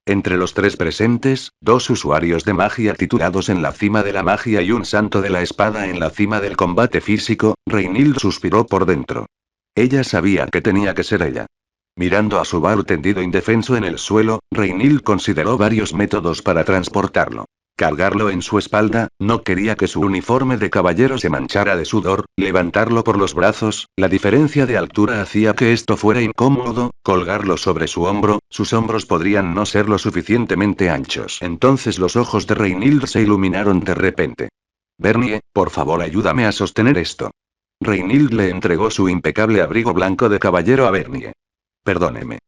Entre los tres presentes, dos usuarios de magia titulados en la cima de la magia y un santo de la espada en la cima del combate físico, Reinhild suspiró por dentro. Ella sabía que tenía que ser ella. Mirando a Subaru tendido indefenso en el suelo, Reinhild consideró varios métodos para transportarlo. Cargarlo en su espalda, no quería que su uniforme de caballero se manchara de sudor, levantarlo por los brazos, la diferencia de altura hacía que esto fuera incómodo, colgarlo sobre su hombro, sus hombros podrían no ser lo suficientemente anchos. Entonces los ojos de Reinildo se iluminaron de repente. Bernie, por favor ayúdame a sostener esto. Reinildo le entregó su impecable abrigo blanco de caballero a Bernie. Perdóneme.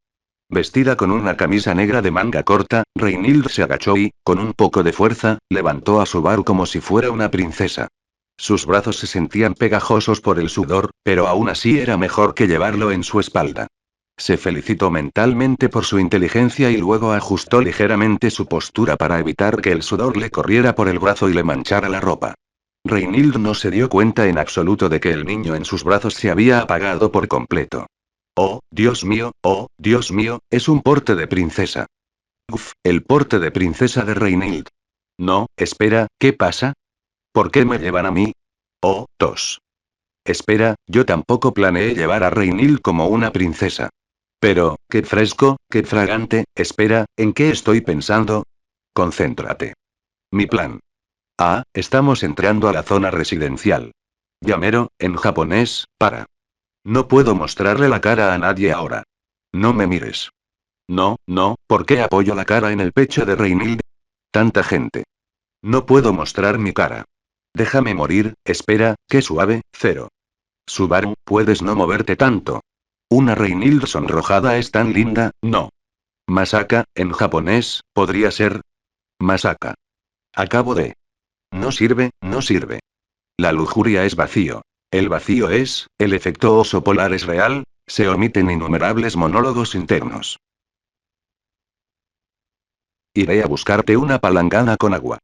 Vestida con una camisa negra de manga corta, Reinildo se agachó y, con un poco de fuerza, levantó a Subaru como si fuera una princesa. Sus brazos se sentían pegajosos por el sudor, pero aún así era mejor que llevarlo en su espalda. Se felicitó mentalmente por su inteligencia y luego ajustó ligeramente su postura para evitar que el sudor le corriera por el brazo y le manchara la ropa. Reinildo no se dio cuenta en absoluto de que el niño en sus brazos se había apagado por completo. Oh, Dios mío, es un porte de princesa. Uf, el porte de princesa de Reinhild. No, espera, ¿qué pasa? ¿Por qué me llevan a mí? Oh, tos. Espera, yo tampoco planeé llevar a Reinhild como una princesa. Pero, qué fresco, qué fragante, espera, ¿en qué estoy pensando? Concéntrate. Mi plan. Ah, estamos entrando a la zona residencial. Yamero, en japonés, para. No puedo mostrarle la cara a nadie ahora. No me mires. No, no, ¿por qué apoyo la cara en el pecho de Reinilde? Tanta gente. No puedo mostrar mi cara. Déjame morir, espera, qué suave, cero. Subaru, puedes no moverte tanto. Una Reinilde sonrojada es tan linda, no. Masaka, en japonés, podría ser. Masaka. Acabo de. No sirve, no sirve. La lujuria es vacío. El vacío es, el efecto oso polar es real, se omiten innumerables monólogos internos. Iré a buscarte una palangana con agua.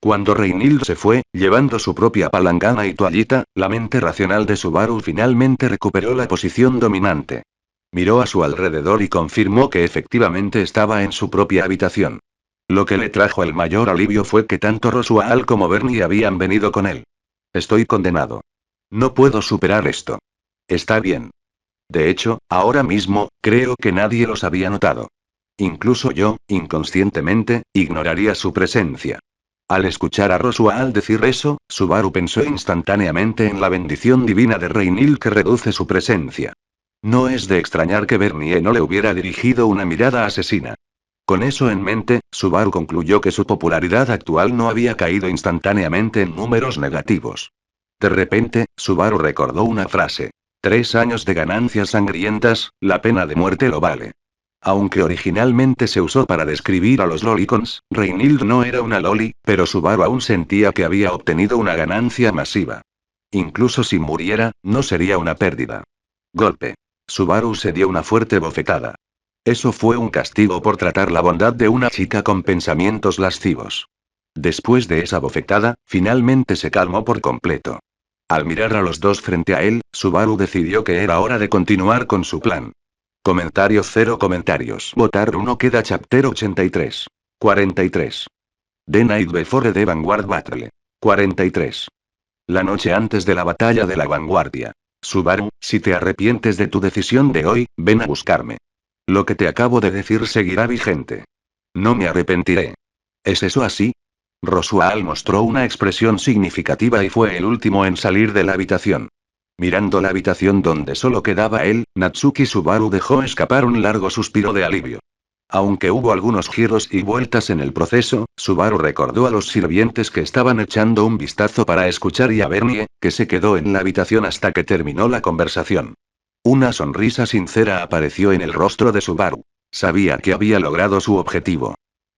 Cuando Reinildo se fue, llevando su propia palangana y toallita, la mente racional de Subaru finalmente recuperó la posición dominante. Miró a su alrededor y confirmó que efectivamente estaba en su propia habitación. Lo que le trajo el mayor alivio fue que tanto Roswaal como Bernie habían venido con él. Estoy condenado. No puedo superar esto. Está bien. De hecho, ahora mismo, creo que nadie los había notado. Incluso yo, inconscientemente, ignoraría su presencia. Al escuchar a Roswaal decir eso, Subaru pensó instantáneamente en la bendición divina de Reinil que reduce su presencia. No es de extrañar que Bernie no le hubiera dirigido una mirada asesina. Con eso en mente, Subaru concluyó que su popularidad actual no había caído instantáneamente en números negativos. De repente, Subaru recordó una frase. 3 años de ganancias sangrientas, la pena de muerte lo vale. Aunque originalmente se usó para describir a los lolicons, Reinhild no era una loli, pero Subaru aún sentía que había obtenido una ganancia masiva. Incluso si muriera, no sería una pérdida. Golpe. Subaru se dio una fuerte bofetada. Eso fue un castigo por tratar la bondad de una chica con pensamientos lascivos. Después de esa bofetada, finalmente se calmó por completo. Al mirar a los dos frente a él, Subaru decidió que era hora de continuar con su plan. Comentario cero comentarios. Votar 1 queda chapter 83. 43. The Night Before the Vanguard Battle. 43. La noche antes de la batalla de la vanguardia. Subaru, si te arrepientes de tu decisión de hoy, ven a buscarme. Lo que te acabo de decir seguirá vigente. No me arrepentiré. ¿Es eso así? Roswaal mostró una expresión significativa y fue el último en salir de la habitación. Mirando la habitación donde solo quedaba él, Natsuki Subaru dejó escapar un largo suspiro de alivio. Aunque hubo algunos giros y vueltas en el proceso, Subaru recordó a los sirvientes que estaban echando un vistazo para escuchar y a Bernie, que se quedó en la habitación hasta que terminó la conversación. Una sonrisa sincera apareció en el rostro de Subaru. Sabía que había logrado su objetivo.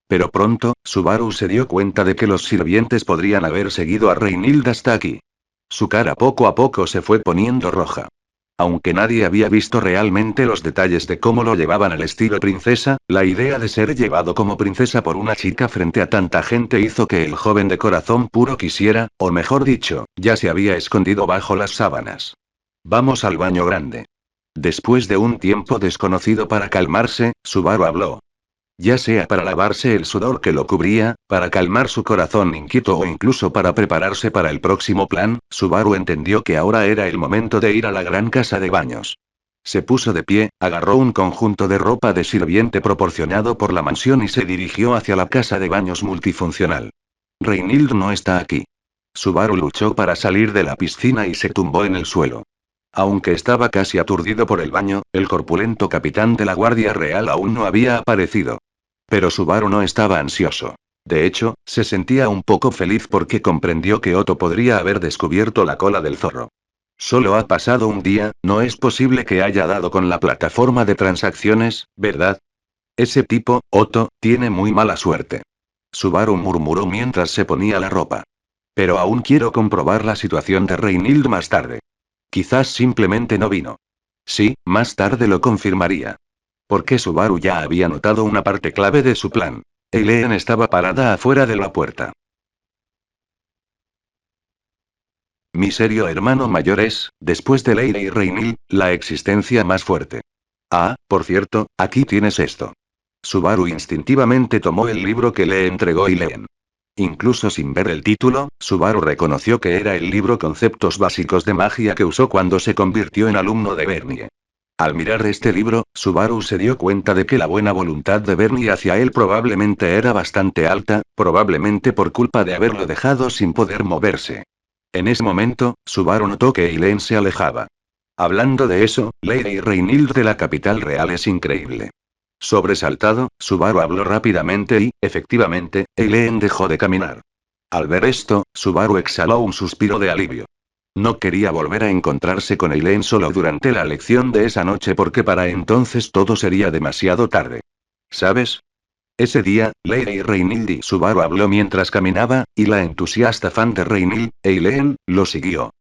Pero pronto, Subaru se dio cuenta de que los sirvientes podrían haber seguido a Reinhild hasta aquí. Su cara poco a poco se fue poniendo roja. Aunque nadie había visto realmente los detalles de cómo lo llevaban al estilo princesa, la idea de ser llevado como princesa por una chica frente a tanta gente hizo que el joven de corazón puro quisiera, o mejor dicho, ya se había escondido bajo las sábanas. Vamos al baño grande. Después de un tiempo desconocido para calmarse, Subaru habló. Ya sea para lavarse el sudor que lo cubría, para calmar su corazón inquieto o incluso para prepararse para el próximo plan, Subaru entendió que ahora era el momento de ir a la gran casa de baños. Se puso de pie, agarró un conjunto de ropa de sirviente proporcionado por la mansión y se dirigió hacia la casa de baños multifuncional. Reinildo no está aquí. Subaru luchó para salir de la piscina y se tumbó en el suelo. Aunque estaba casi aturdido por el baño, el corpulento capitán de la Guardia Real aún no había aparecido. Pero Subaru no estaba ansioso. De hecho, se sentía un poco feliz porque comprendió que Otto podría haber descubierto la cola del zorro. Solo ha pasado un día, no es posible que haya dado con la plataforma de transacciones, ¿verdad? Ese tipo, Otto, tiene muy mala suerte. Subaru murmuró mientras se ponía la ropa. Pero aún quiero comprobar la situación de Reinhild más tarde. Quizás simplemente no vino. Sí, más tarde lo confirmaría. Porque Subaru ya había notado una parte clave de su plan. Eileen estaba parada afuera de la puerta. Mi serio hermano mayor es, después de Leire y Reinhild, la existencia más fuerte. Ah, por cierto, aquí tienes esto. Subaru instintivamente tomó el libro que le entregó Eileen. Incluso sin ver el título, Subaru reconoció que era el libro Conceptos Básicos de Magia que usó cuando se convirtió en alumno de Bernie. Al mirar este libro, Subaru se dio cuenta de que la buena voluntad de Bernie hacia él probablemente era bastante alta, probablemente por culpa de haberlo dejado sin poder moverse. En ese momento, Subaru notó que Eileen se alejaba. Hablando de eso, Lady Reinhild de la capital real es increíble. Sobresaltado, Subaru habló rápidamente y, efectivamente, Eileen dejó de caminar. Al ver esto, Subaru exhaló un suspiro de alivio. No quería volver a encontrarse con Eileen solo durante la lección de esa noche porque para entonces todo sería demasiado tarde. ¿Sabes? Ese día, Lady Reinhild y Subaru habló mientras caminaba, y la entusiasta fan de Reinhild, Eileen, lo siguió.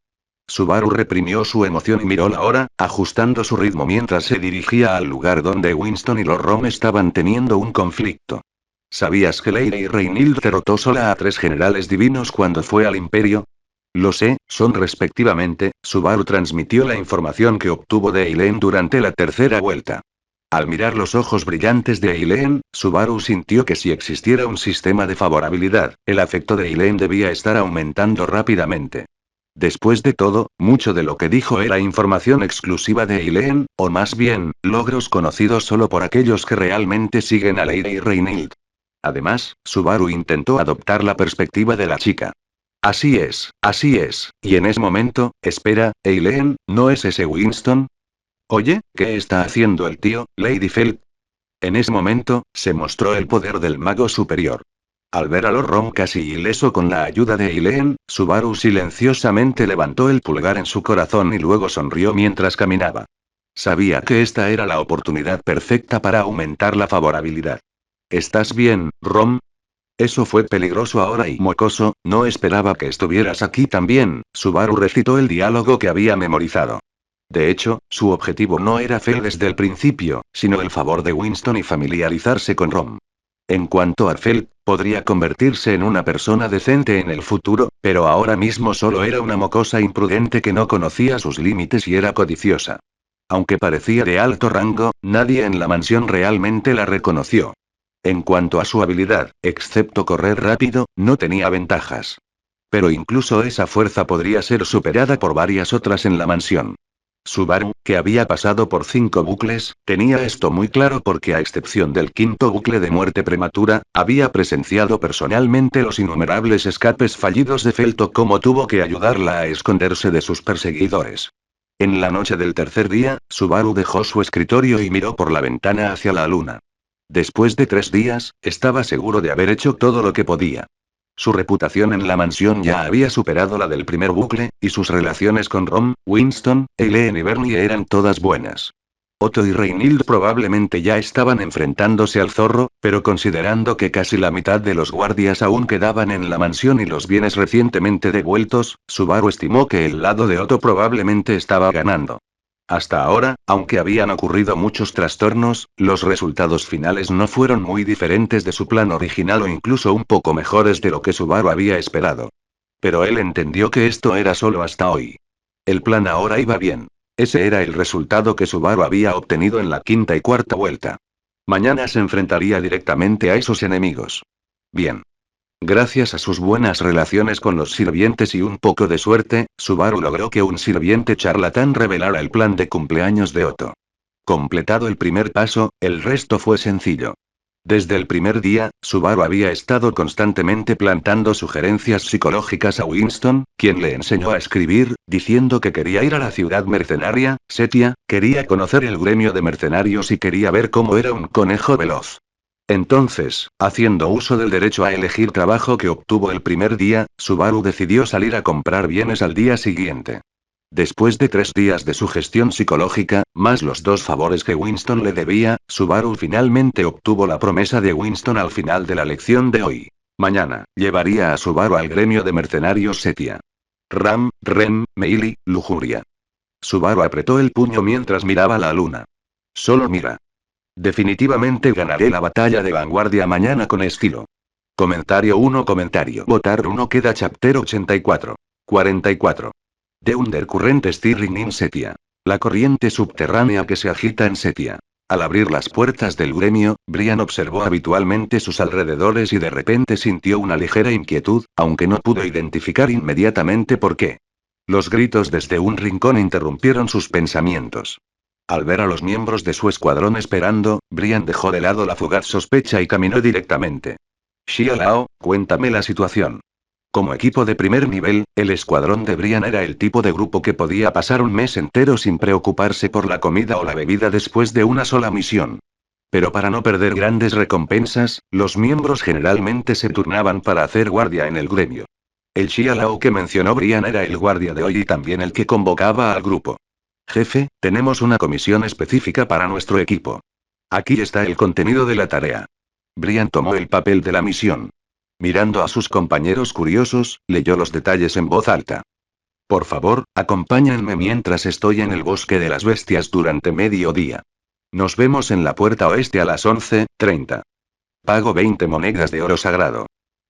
Subaru reprimió su emoción y miró la hora, ajustando su ritmo mientras se dirigía al lugar donde Winston y los Rom estaban teniendo un conflicto. ¿Sabías que Lady Reinhild derrotó sola a 3 generales divinos cuando fue al Imperio? Lo sé, son respectivamente. Subaru transmitió la información que obtuvo de Eileen durante la tercera vuelta. Al mirar los ojos brillantes de Eileen, Subaru sintió que si existiera un sistema de favorabilidad, el afecto de Eileen debía estar aumentando rápidamente. Después de todo, mucho de lo que dijo era información exclusiva de Eileen, o más bien, logros conocidos solo por aquellos que realmente siguen a Lady Reinhild. Además, Subaru intentó adoptar la perspectiva de la chica. Así es, y en ese momento, espera, Eileen, ¿no es ese Winston? Oye, ¿qué está haciendo el tío, Lady Feld? En ese momento, se mostró el poder del mago superior. Al ver a Rom casi ileso con la ayuda de Eileen, Subaru silenciosamente levantó el pulgar en su corazón y luego sonrió mientras caminaba. Sabía que esta era la oportunidad perfecta para aumentar la favorabilidad. ¿Estás bien, Rom? Eso fue peligroso ahora y mocoso, no esperaba que estuvieras aquí también. Subaru recitó el diálogo que había memorizado. De hecho, su objetivo no era Fel desde el principio, sino el favor de Winston y familiarizarse con Rom. En cuanto a Fel, podría convertirse en una persona decente en el futuro, pero ahora mismo solo era una mocosa imprudente que no conocía sus límites y era codiciosa. Aunque parecía de alto rango, nadie en la mansión realmente la reconoció. En cuanto a su habilidad, excepto correr rápido, no tenía ventajas. Pero incluso esa fuerza podría ser superada por varias otras en la mansión. Subaru, que había pasado por 5 bucles, tenía esto muy claro porque a excepción del quinto bucle de muerte prematura, había presenciado personalmente los innumerables escapes fallidos de Felto como tuvo que ayudarla a esconderse de sus perseguidores. En la noche del tercer día, Subaru dejó su escritorio y miró por la ventana hacia la luna. Después de 3 días, estaba seguro de haber hecho todo lo que podía. Su reputación en la mansión ya había superado la del primer bucle, y sus relaciones con Rom, Winston, Eileen y Bernie eran todas buenas. Otto y Reinhild probablemente ya estaban enfrentándose al zorro, pero considerando que casi la mitad de los guardias aún quedaban en la mansión y los bienes recientemente devueltos, Subaru estimó que el lado de Otto probablemente estaba ganando. Hasta ahora, aunque habían ocurrido muchos trastornos, los resultados finales no fueron muy diferentes de su plan original o incluso un poco mejores de lo que Subaru había esperado. Pero él entendió que esto era solo hasta hoy. El plan ahora iba bien. Ese era el resultado que Subaru había obtenido en la quinta y cuarta vuelta. Mañana se enfrentaría directamente a esos enemigos. Bien. Gracias a sus buenas relaciones con los sirvientes y un poco de suerte, Subaru logró que un sirviente charlatán revelara el plan de cumpleaños de Otto. Completado el primer paso, el resto fue sencillo. Desde el primer día, Subaru había estado constantemente plantando sugerencias psicológicas a Winston, quien le enseñó a escribir, diciendo que quería ir a la ciudad mercenaria, Setia, quería conocer el gremio de mercenarios y quería ver cómo era un conejo veloz. Entonces, haciendo uso del derecho a elegir trabajo que obtuvo el primer día, Subaru decidió salir a comprar bienes al día siguiente. Después de 3 días de sugestión psicológica, más los 2 favores que Winston le debía, Subaru finalmente obtuvo la promesa de Winston al final de la lección de hoy. Mañana, llevaría a Subaru al gremio de mercenarios Setia. Rem, Meili, lujuria. Subaru apretó el puño mientras miraba la luna. Solo mira. Definitivamente ganaré la batalla de vanguardia mañana con estilo. Comentario 1. Votar 1. Queda chapter 84. 44. The Undercurrent Stirring in Setia. La corriente subterránea que se agita en Setia. Al abrir las puertas del gremio, Brian observó habitualmente sus alrededores y de repente sintió una ligera inquietud, aunque no pudo identificar inmediatamente por qué. Los gritos desde un rincón interrumpieron sus pensamientos. Al ver a los miembros de su escuadrón esperando, Brian dejó de lado la fugaz sospecha y caminó directamente. Xia Lao, cuéntame la situación. Como equipo de primer nivel, el escuadrón de Brian era el tipo de grupo que podía pasar un mes entero sin preocuparse por la comida o la bebida después de una sola misión. Pero para no perder grandes recompensas, los miembros generalmente se turnaban para hacer guardia en el gremio. El Xia Lao que mencionó Brian era el guardia de hoy y también el que convocaba al grupo. Jefe, tenemos una comisión específica para nuestro equipo. Aquí está el contenido de la tarea. Brian tomó el papel de la misión. Mirando a sus compañeros curiosos, leyó los detalles en voz alta. Por favor, acompáñenme mientras estoy en el bosque de las bestias durante mediodía. Nos vemos en la puerta oeste a las 11:30. Pago 20 monedas de oro sagrado.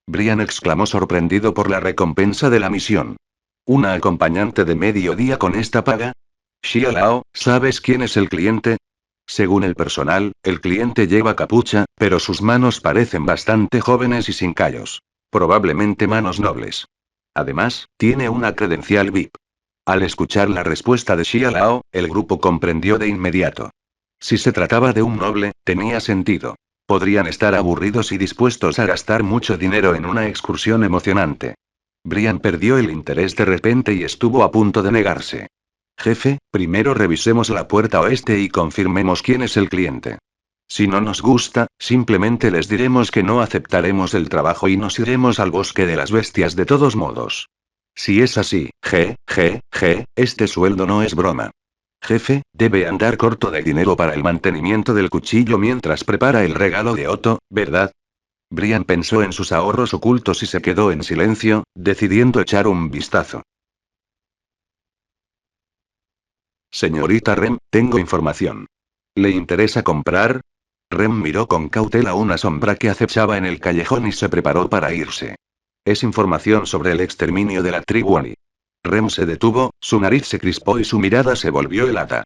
Brian exclamó sorprendido por la recompensa de la misión. ¿Una acompañante de mediodía con esta paga? Xia Lao, ¿sabes quién es el cliente? Según el personal, el cliente lleva capucha, pero sus manos parecen bastante jóvenes y sin callos. Probablemente manos nobles. Además, tiene una credencial VIP. Al escuchar la respuesta de Xia Lao, el grupo comprendió de inmediato. Si se trataba de un noble, tenía sentido. Podrían estar aburridos y dispuestos a gastar mucho dinero en una excursión emocionante. Brian perdió el interés de repente y estuvo a punto de negarse. Jefe, primero revisemos la puerta oeste y confirmemos quién es el cliente. Si no nos gusta, simplemente les diremos que no aceptaremos el trabajo y nos iremos al bosque de las bestias de todos modos. Si es así, este sueldo no es broma. Jefe, debe andar corto de dinero para el mantenimiento del cuchillo mientras prepara el regalo de Otto, ¿verdad? Brian pensó en sus ahorros ocultos y se quedó en silencio, decidiendo echar un vistazo. Señorita Rem, tengo información. ¿Le interesa comprar? Rem miró con cautela una sombra que acechaba en el callejón y se preparó para irse. Es información sobre el exterminio de la tribu Oni. Rem se detuvo, su nariz se crispó y su mirada se volvió helada.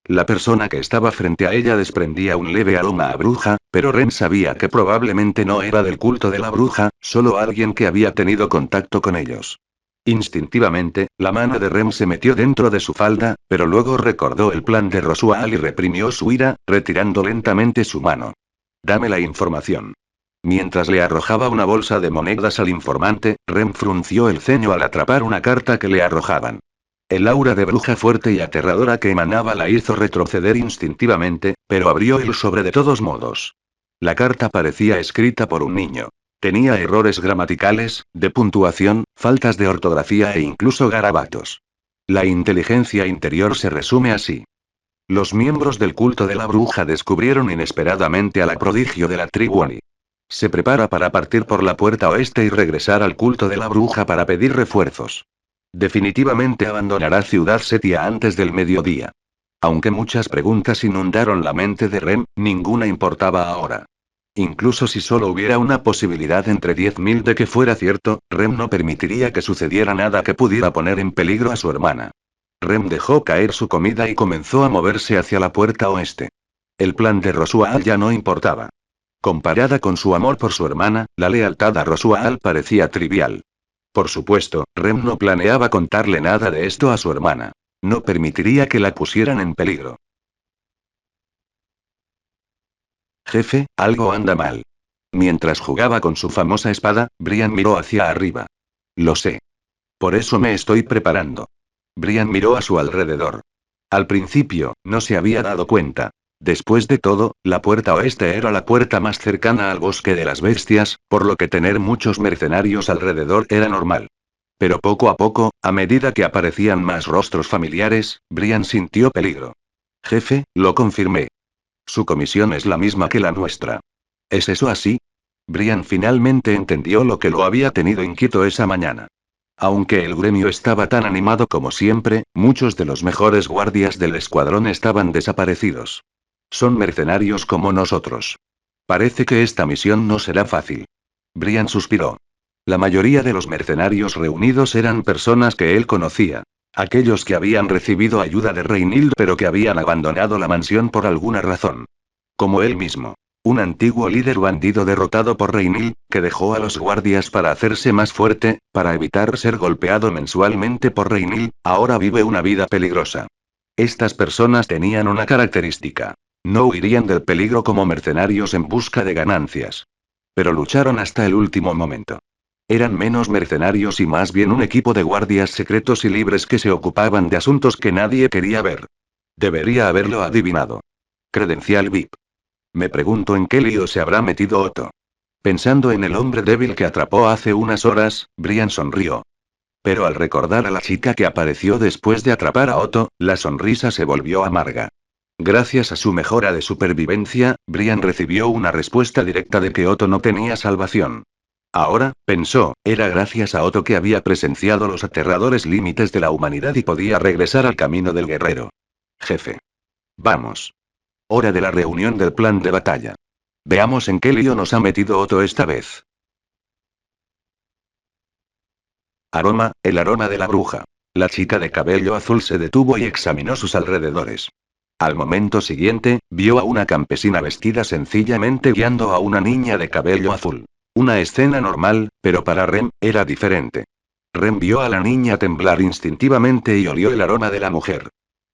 La persona que estaba frente a ella desprendía un leve aroma a bruja, pero Rem sabía que probablemente no era del culto de la bruja, solo alguien que había tenido contacto con ellos. Instintivamente, la mano de Rem se metió dentro de su falda, pero luego recordó el plan de Rosual y reprimió su ira, retirando lentamente su mano. Dame la información. Mientras le arrojaba una bolsa de monedas al informante, Rem frunció el ceño al atrapar una carta que le arrojaban. El aura de bruja fuerte y aterradora que emanaba la hizo retroceder instintivamente, pero abrió el sobre de todos modos. La carta parecía escrita por un niño. Tenía errores gramaticales, de puntuación, faltas de ortografía e incluso garabatos. La inteligencia interior se resume así. Los miembros del culto de la bruja descubrieron inesperadamente a la prodigio de la tribu Oni. Se prepara para partir por la puerta oeste y regresar al culto de la bruja para pedir refuerzos. Definitivamente abandonará Ciudad Setia antes del mediodía. Aunque muchas preguntas inundaron la mente de Rem, ninguna importaba ahora. Incluso si solo hubiera una posibilidad entre 10.000 de que fuera cierto, Rem no permitiría que sucediera nada que pudiera poner en peligro a su hermana. Rem dejó caer su comida y comenzó a moverse hacia la puerta oeste. El plan de Rosual ya no importaba. Comparada con su amor por su hermana, la lealtad a Rosual parecía trivial. Por supuesto, Rem no planeaba contarle nada de esto a su hermana. No permitiría que la pusieran en peligro. Jefe, algo anda mal. Mientras jugaba con su famosa espada, Brian miró hacia arriba. Lo sé. Por eso me estoy preparando. Brian miró a su alrededor. Al principio, no se había dado cuenta. Después de todo, la puerta oeste era la puerta más cercana al bosque de las bestias, por lo que tener muchos mercenarios alrededor era normal. Pero poco a poco, a medida que aparecían más rostros familiares, Brian sintió peligro. Jefe, lo confirmé. Su comisión es la misma que la nuestra. ¿Es eso así? Brian finalmente entendió lo que lo había tenido inquieto esa mañana. Aunque el gremio estaba tan animado como siempre, muchos de los mejores guardias del escuadrón estaban desaparecidos. Son mercenarios como nosotros. Parece que esta misión no será fácil. Brian suspiró. La mayoría de los mercenarios reunidos eran personas que él conocía. Aquellos que habían recibido ayuda de Reinhild pero que habían abandonado la mansión por alguna razón. Como él mismo. Un antiguo líder bandido derrotado por Reinhild, que dejó a los guardias para hacerse más fuerte, para evitar ser golpeado mensualmente por Reinhild, ahora vive una vida peligrosa. Estas personas tenían una característica. No huirían del peligro como mercenarios en busca de ganancias. Pero lucharon hasta el último momento. Eran menos mercenarios y más bien un equipo de guardias secretos y libres que se ocupaban de asuntos que nadie quería ver. Debería haberlo adivinado. Credencial VIP. Me pregunto en qué lío se habrá metido Otto. Pensando en el hombre débil que atrapó hace unas horas, Brian sonrió. Pero al recordar a la chica que apareció después de atrapar a Otto, la sonrisa se volvió amarga. Gracias a su mejora de supervivencia, Brian recibió una respuesta directa de que Otto no tenía salvación. Ahora, pensó, era gracias a Otto que había presenciado los aterradores límites de la humanidad y podía regresar al camino del guerrero. Jefe. Vamos. Hora de la reunión del plan de batalla. Veamos en qué lío nos ha metido Otto esta vez. Aroma, el aroma de la bruja. La chica de cabello azul se detuvo y examinó sus alrededores. Al momento siguiente, vio a una campesina vestida sencillamente guiando a una niña de cabello azul. Una escena normal, pero para Rem, era diferente. Rem vio a la niña temblar instintivamente y olió el aroma de la mujer.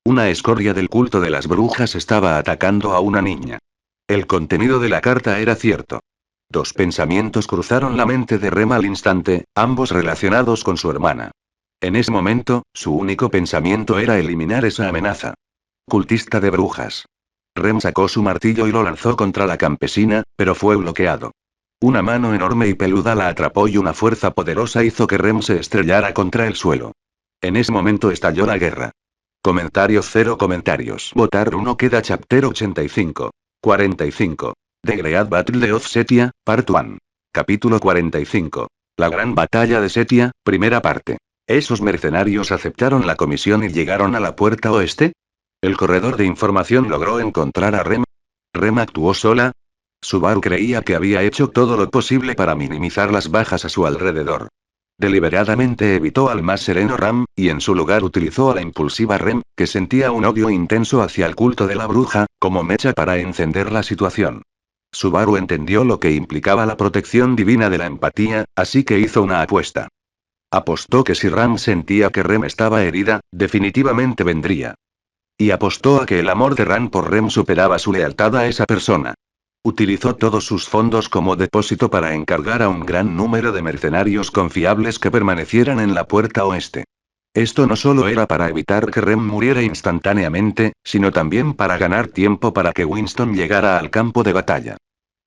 Una escoria del culto de las brujas estaba atacando a una niña. El contenido de la carta era cierto. Dos pensamientos cruzaron la mente de Rem al instante, ambos relacionados con su hermana. En ese momento, su único pensamiento era eliminar esa amenaza. Cultista de brujas. Rem sacó su martillo y lo lanzó contra la campesina, pero fue bloqueado. Una mano enorme y peluda la atrapó y una fuerza poderosa hizo que Rem se estrellara contra el suelo. En ese momento estalló la guerra. Comentarios 0 comentarios. Votar 1 queda chapter 85. 45. The Great Battle of Setia, Part 1. Capítulo 45. La gran batalla de Setia, primera parte. ¿Esos mercenarios aceptaron la comisión y llegaron a la puerta oeste? El corredor de información logró encontrar a Rem. ¿Rem actuó sola? Subaru creía que había hecho todo lo posible para minimizar las bajas a su alrededor. Deliberadamente evitó al más sereno Ram, y en su lugar utilizó a la impulsiva Rem, que sentía un odio intenso hacia el culto de la bruja, como mecha para encender la situación. Subaru entendió lo que implicaba la protección divina de la empatía, así que hizo una apuesta. Apostó que si Ram sentía que Rem estaba herida, definitivamente vendría. Y apostó a que el amor de Ram por Rem superaba su lealtad a esa persona. Utilizó todos sus fondos como depósito para encargar a un gran número de mercenarios confiables que permanecieran en la puerta oeste. Esto no solo era para evitar que Rem muriera instantáneamente, sino también para ganar tiempo para que Winston llegara al campo de batalla.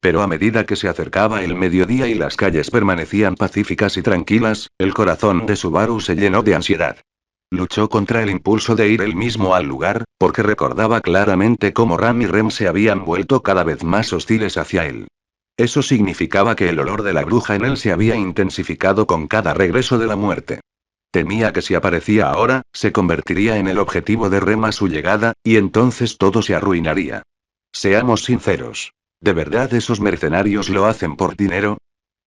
Pero a medida que se acercaba el mediodía y las calles permanecían pacíficas y tranquilas, el corazón de Subaru se llenó de ansiedad. Luchó contra el impulso de ir él mismo al lugar, porque recordaba claramente cómo Ram y Rem se habían vuelto cada vez más hostiles hacia él. Eso significaba que el olor de la bruja en él se había intensificado con cada regreso de la muerte. Temía que si aparecía ahora, se convertiría en el objetivo de Rem a su llegada, y entonces todo se arruinaría. Seamos sinceros. ¿De verdad esos mercenarios lo hacen por dinero?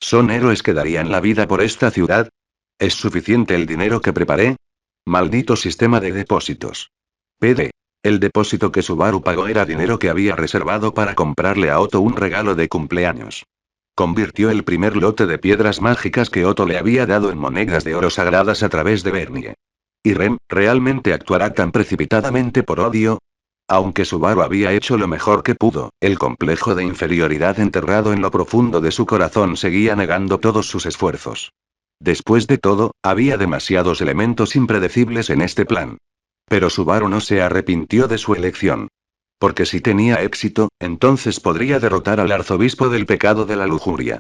¿Son héroes que darían la vida por esta ciudad? ¿Es suficiente el dinero que preparé? Maldito sistema de depósitos. PD. El depósito que Subaru pagó era dinero que había reservado para comprarle a Otto un regalo de cumpleaños. Convirtió el primer lote de piedras mágicas que Otto le había dado en monedas de oro sagradas a través de Bernie. ¿Y Rem realmente actuará tan precipitadamente por odio? Aunque Subaru había hecho lo mejor que pudo, el complejo de inferioridad enterrado en lo profundo de su corazón seguía negando todos sus esfuerzos. Después de todo, había demasiados elementos impredecibles en este plan. Pero Subaru no se arrepintió de su elección. Porque si tenía éxito, entonces podría derrotar al arzobispo del pecado de la lujuria.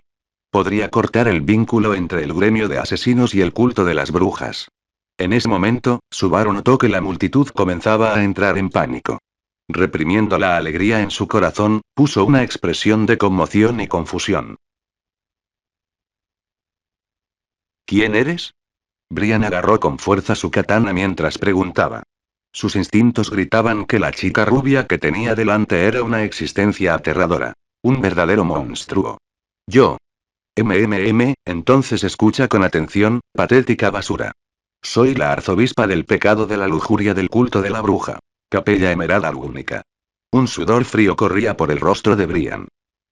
Podría cortar el vínculo entre el gremio de asesinos y el culto de las brujas. En ese momento, Subaru notó que la multitud comenzaba a entrar en pánico. Reprimiendo la alegría en su corazón, puso una expresión de conmoción y confusión. ¿Quién eres? Brian agarró con fuerza su katana mientras preguntaba. Sus instintos gritaban que la chica rubia que tenía delante era una existencia aterradora. Un verdadero monstruo. Yo. Entonces escucha con atención, patética basura. Soy la arzobispa del pecado de la lujuria del culto de la bruja. Capella Emerald única. Un sudor frío corría por el rostro de Brian.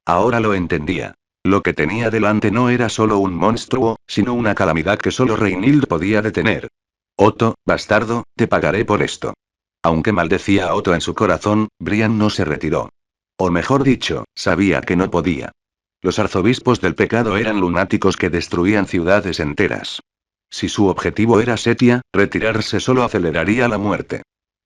Ahora lo entendía. Lo que tenía delante no era solo un monstruo, sino una calamidad que solo Reinhild podía detener. Otto, bastardo, te pagaré por esto. Aunque maldecía a Otto en su corazón, Brian no se retiró. O mejor dicho, sabía que no podía. Los arzobispos del pecado eran lunáticos que destruían ciudades enteras. Si su objetivo era Setia, retirarse solo aceleraría la muerte.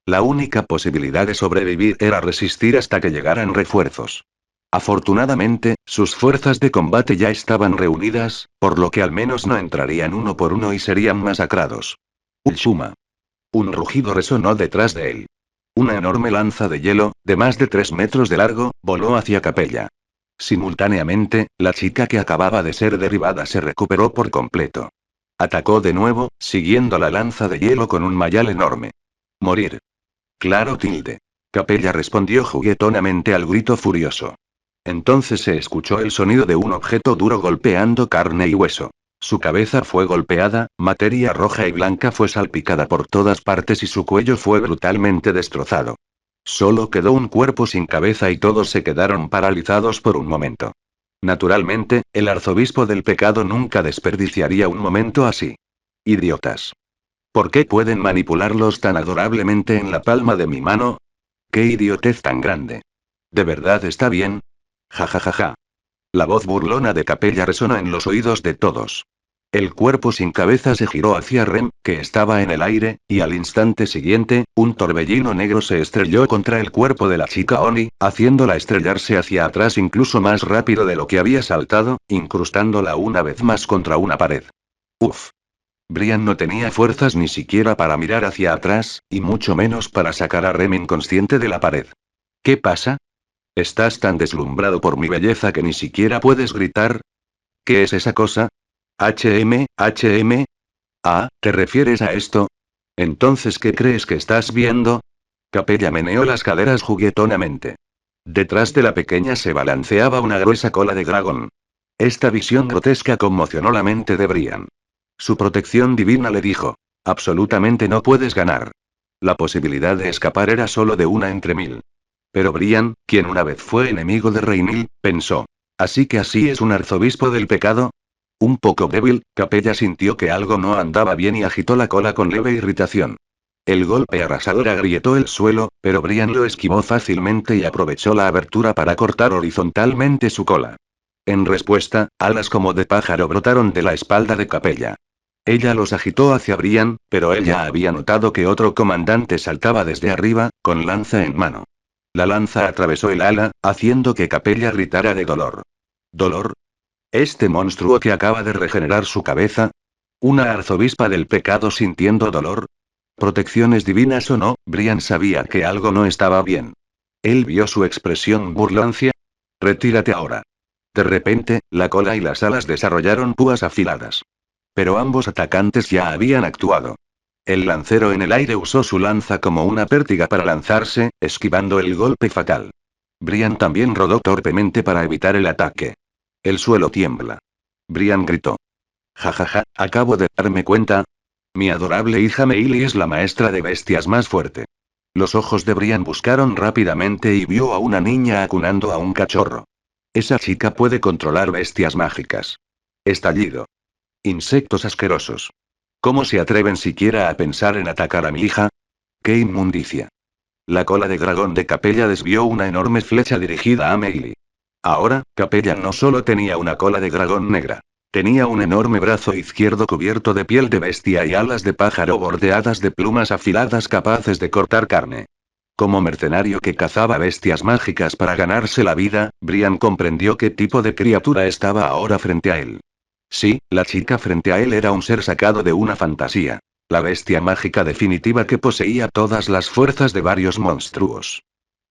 La única posibilidad de sobrevivir era resistir hasta que llegaran refuerzos. Afortunadamente, sus fuerzas de combate ya estaban reunidas, por lo que al menos no entrarían uno por uno y serían masacrados. Ulshuma. Un rugido resonó detrás de él. Una enorme lanza de hielo, de más de 3 metros de largo, voló hacia Capella. Simultáneamente, la chica que acababa de ser derribada se recuperó por completo. Atacó de nuevo, siguiendo la lanza de hielo con un mayal enorme. Morir. Claro, tilde. Capella respondió juguetonamente al grito furioso. Entonces se escuchó el sonido de un objeto duro golpeando carne y hueso. Su cabeza fue golpeada, materia roja y blanca fue salpicada por todas partes y su cuello fue brutalmente destrozado. Solo quedó un cuerpo sin cabeza y todos se quedaron paralizados por un momento. Naturalmente, el arzobispo del pecado nunca desperdiciaría un momento así. Idiotas. ¿Por qué pueden manipularlos tan adorablemente en la palma de mi mano? ¡Qué idiotez tan grande! ¿De verdad está bien? Ja ja ja ja. La voz burlona de Capella resonó en los oídos de todos. El cuerpo sin cabeza se giró hacia Rem, que estaba en el aire, y al instante siguiente, un torbellino negro se estrelló contra el cuerpo de la chica Oni, haciéndola estrellarse hacia atrás incluso más rápido de lo que había saltado, incrustándola una vez más contra una pared. Uf. Brian no tenía fuerzas ni siquiera para mirar hacia atrás, y mucho menos para sacar a Rem inconsciente de la pared. ¿Qué pasa? ¿Estás tan deslumbrado por mi belleza que ni siquiera puedes gritar? ¿Qué es esa cosa? HM. Ah, ¿te refieres a esto? Entonces, ¿qué crees que estás viendo? Capella meneó las caderas juguetonamente. Detrás de la pequeña se balanceaba una gruesa cola de dragón. Esta visión grotesca conmocionó la mente de Brian. Su protección divina le dijo: absolutamente no puedes ganar. La posibilidad de escapar era solo de una entre 1000. Pero Brian, quien una vez fue enemigo de Reinhild, pensó: ¿así que así es un arzobispo del pecado? Un poco débil, Capella sintió que algo no andaba bien y agitó la cola con leve irritación. El golpe arrasador agrietó el suelo, pero Brian lo esquivó fácilmente y aprovechó la abertura para cortar horizontalmente su cola. En respuesta, alas como de pájaro brotaron de la espalda de Capella. Ella los agitó hacia Brian, pero él ya había notado que otro comandante saltaba desde arriba, con lanza en mano. La lanza atravesó el ala, haciendo que Capella gritara de dolor. ¿Dolor? ¿Este monstruo que acaba de regenerar su cabeza? ¿Una arzobispa del pecado sintiendo dolor? Protecciones divinas o no, Brian sabía que algo no estaba bien. Él vio su expresión burlancia. Retírate ahora. De repente, la cola y las alas desarrollaron púas afiladas. Pero ambos atacantes ya habían actuado. El lancero en el aire usó su lanza como una pértiga para lanzarse, esquivando el golpe fatal. Brian también rodó torpemente para evitar el ataque. El suelo tiembla. Brian gritó. Ja ja ja, acabo de darme cuenta. Mi adorable hija Meili es la maestra de bestias más fuerte. Los ojos de Brian buscaron rápidamente y vio a una niña acunando a un cachorro. Esa chica puede controlar bestias mágicas. Estallido. Insectos asquerosos. ¿Cómo se atreven siquiera a pensar en atacar a mi hija? ¡Qué inmundicia! La cola de dragón de Capella desvió una enorme flecha dirigida a Meili. Ahora, Capella no solo tenía una cola de dragón negra. Tenía un enorme brazo izquierdo cubierto de piel de bestia y alas de pájaro bordeadas de plumas afiladas capaces de cortar carne. Como mercenario que cazaba bestias mágicas para ganarse la vida, Brian comprendió qué tipo de criatura estaba ahora frente a él. Sí, la chica frente a él era un ser sacado de una fantasía. La bestia mágica definitiva que poseía todas las fuerzas de varios monstruos.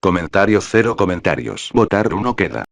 Comentario cero comentarios. Votar uno queda.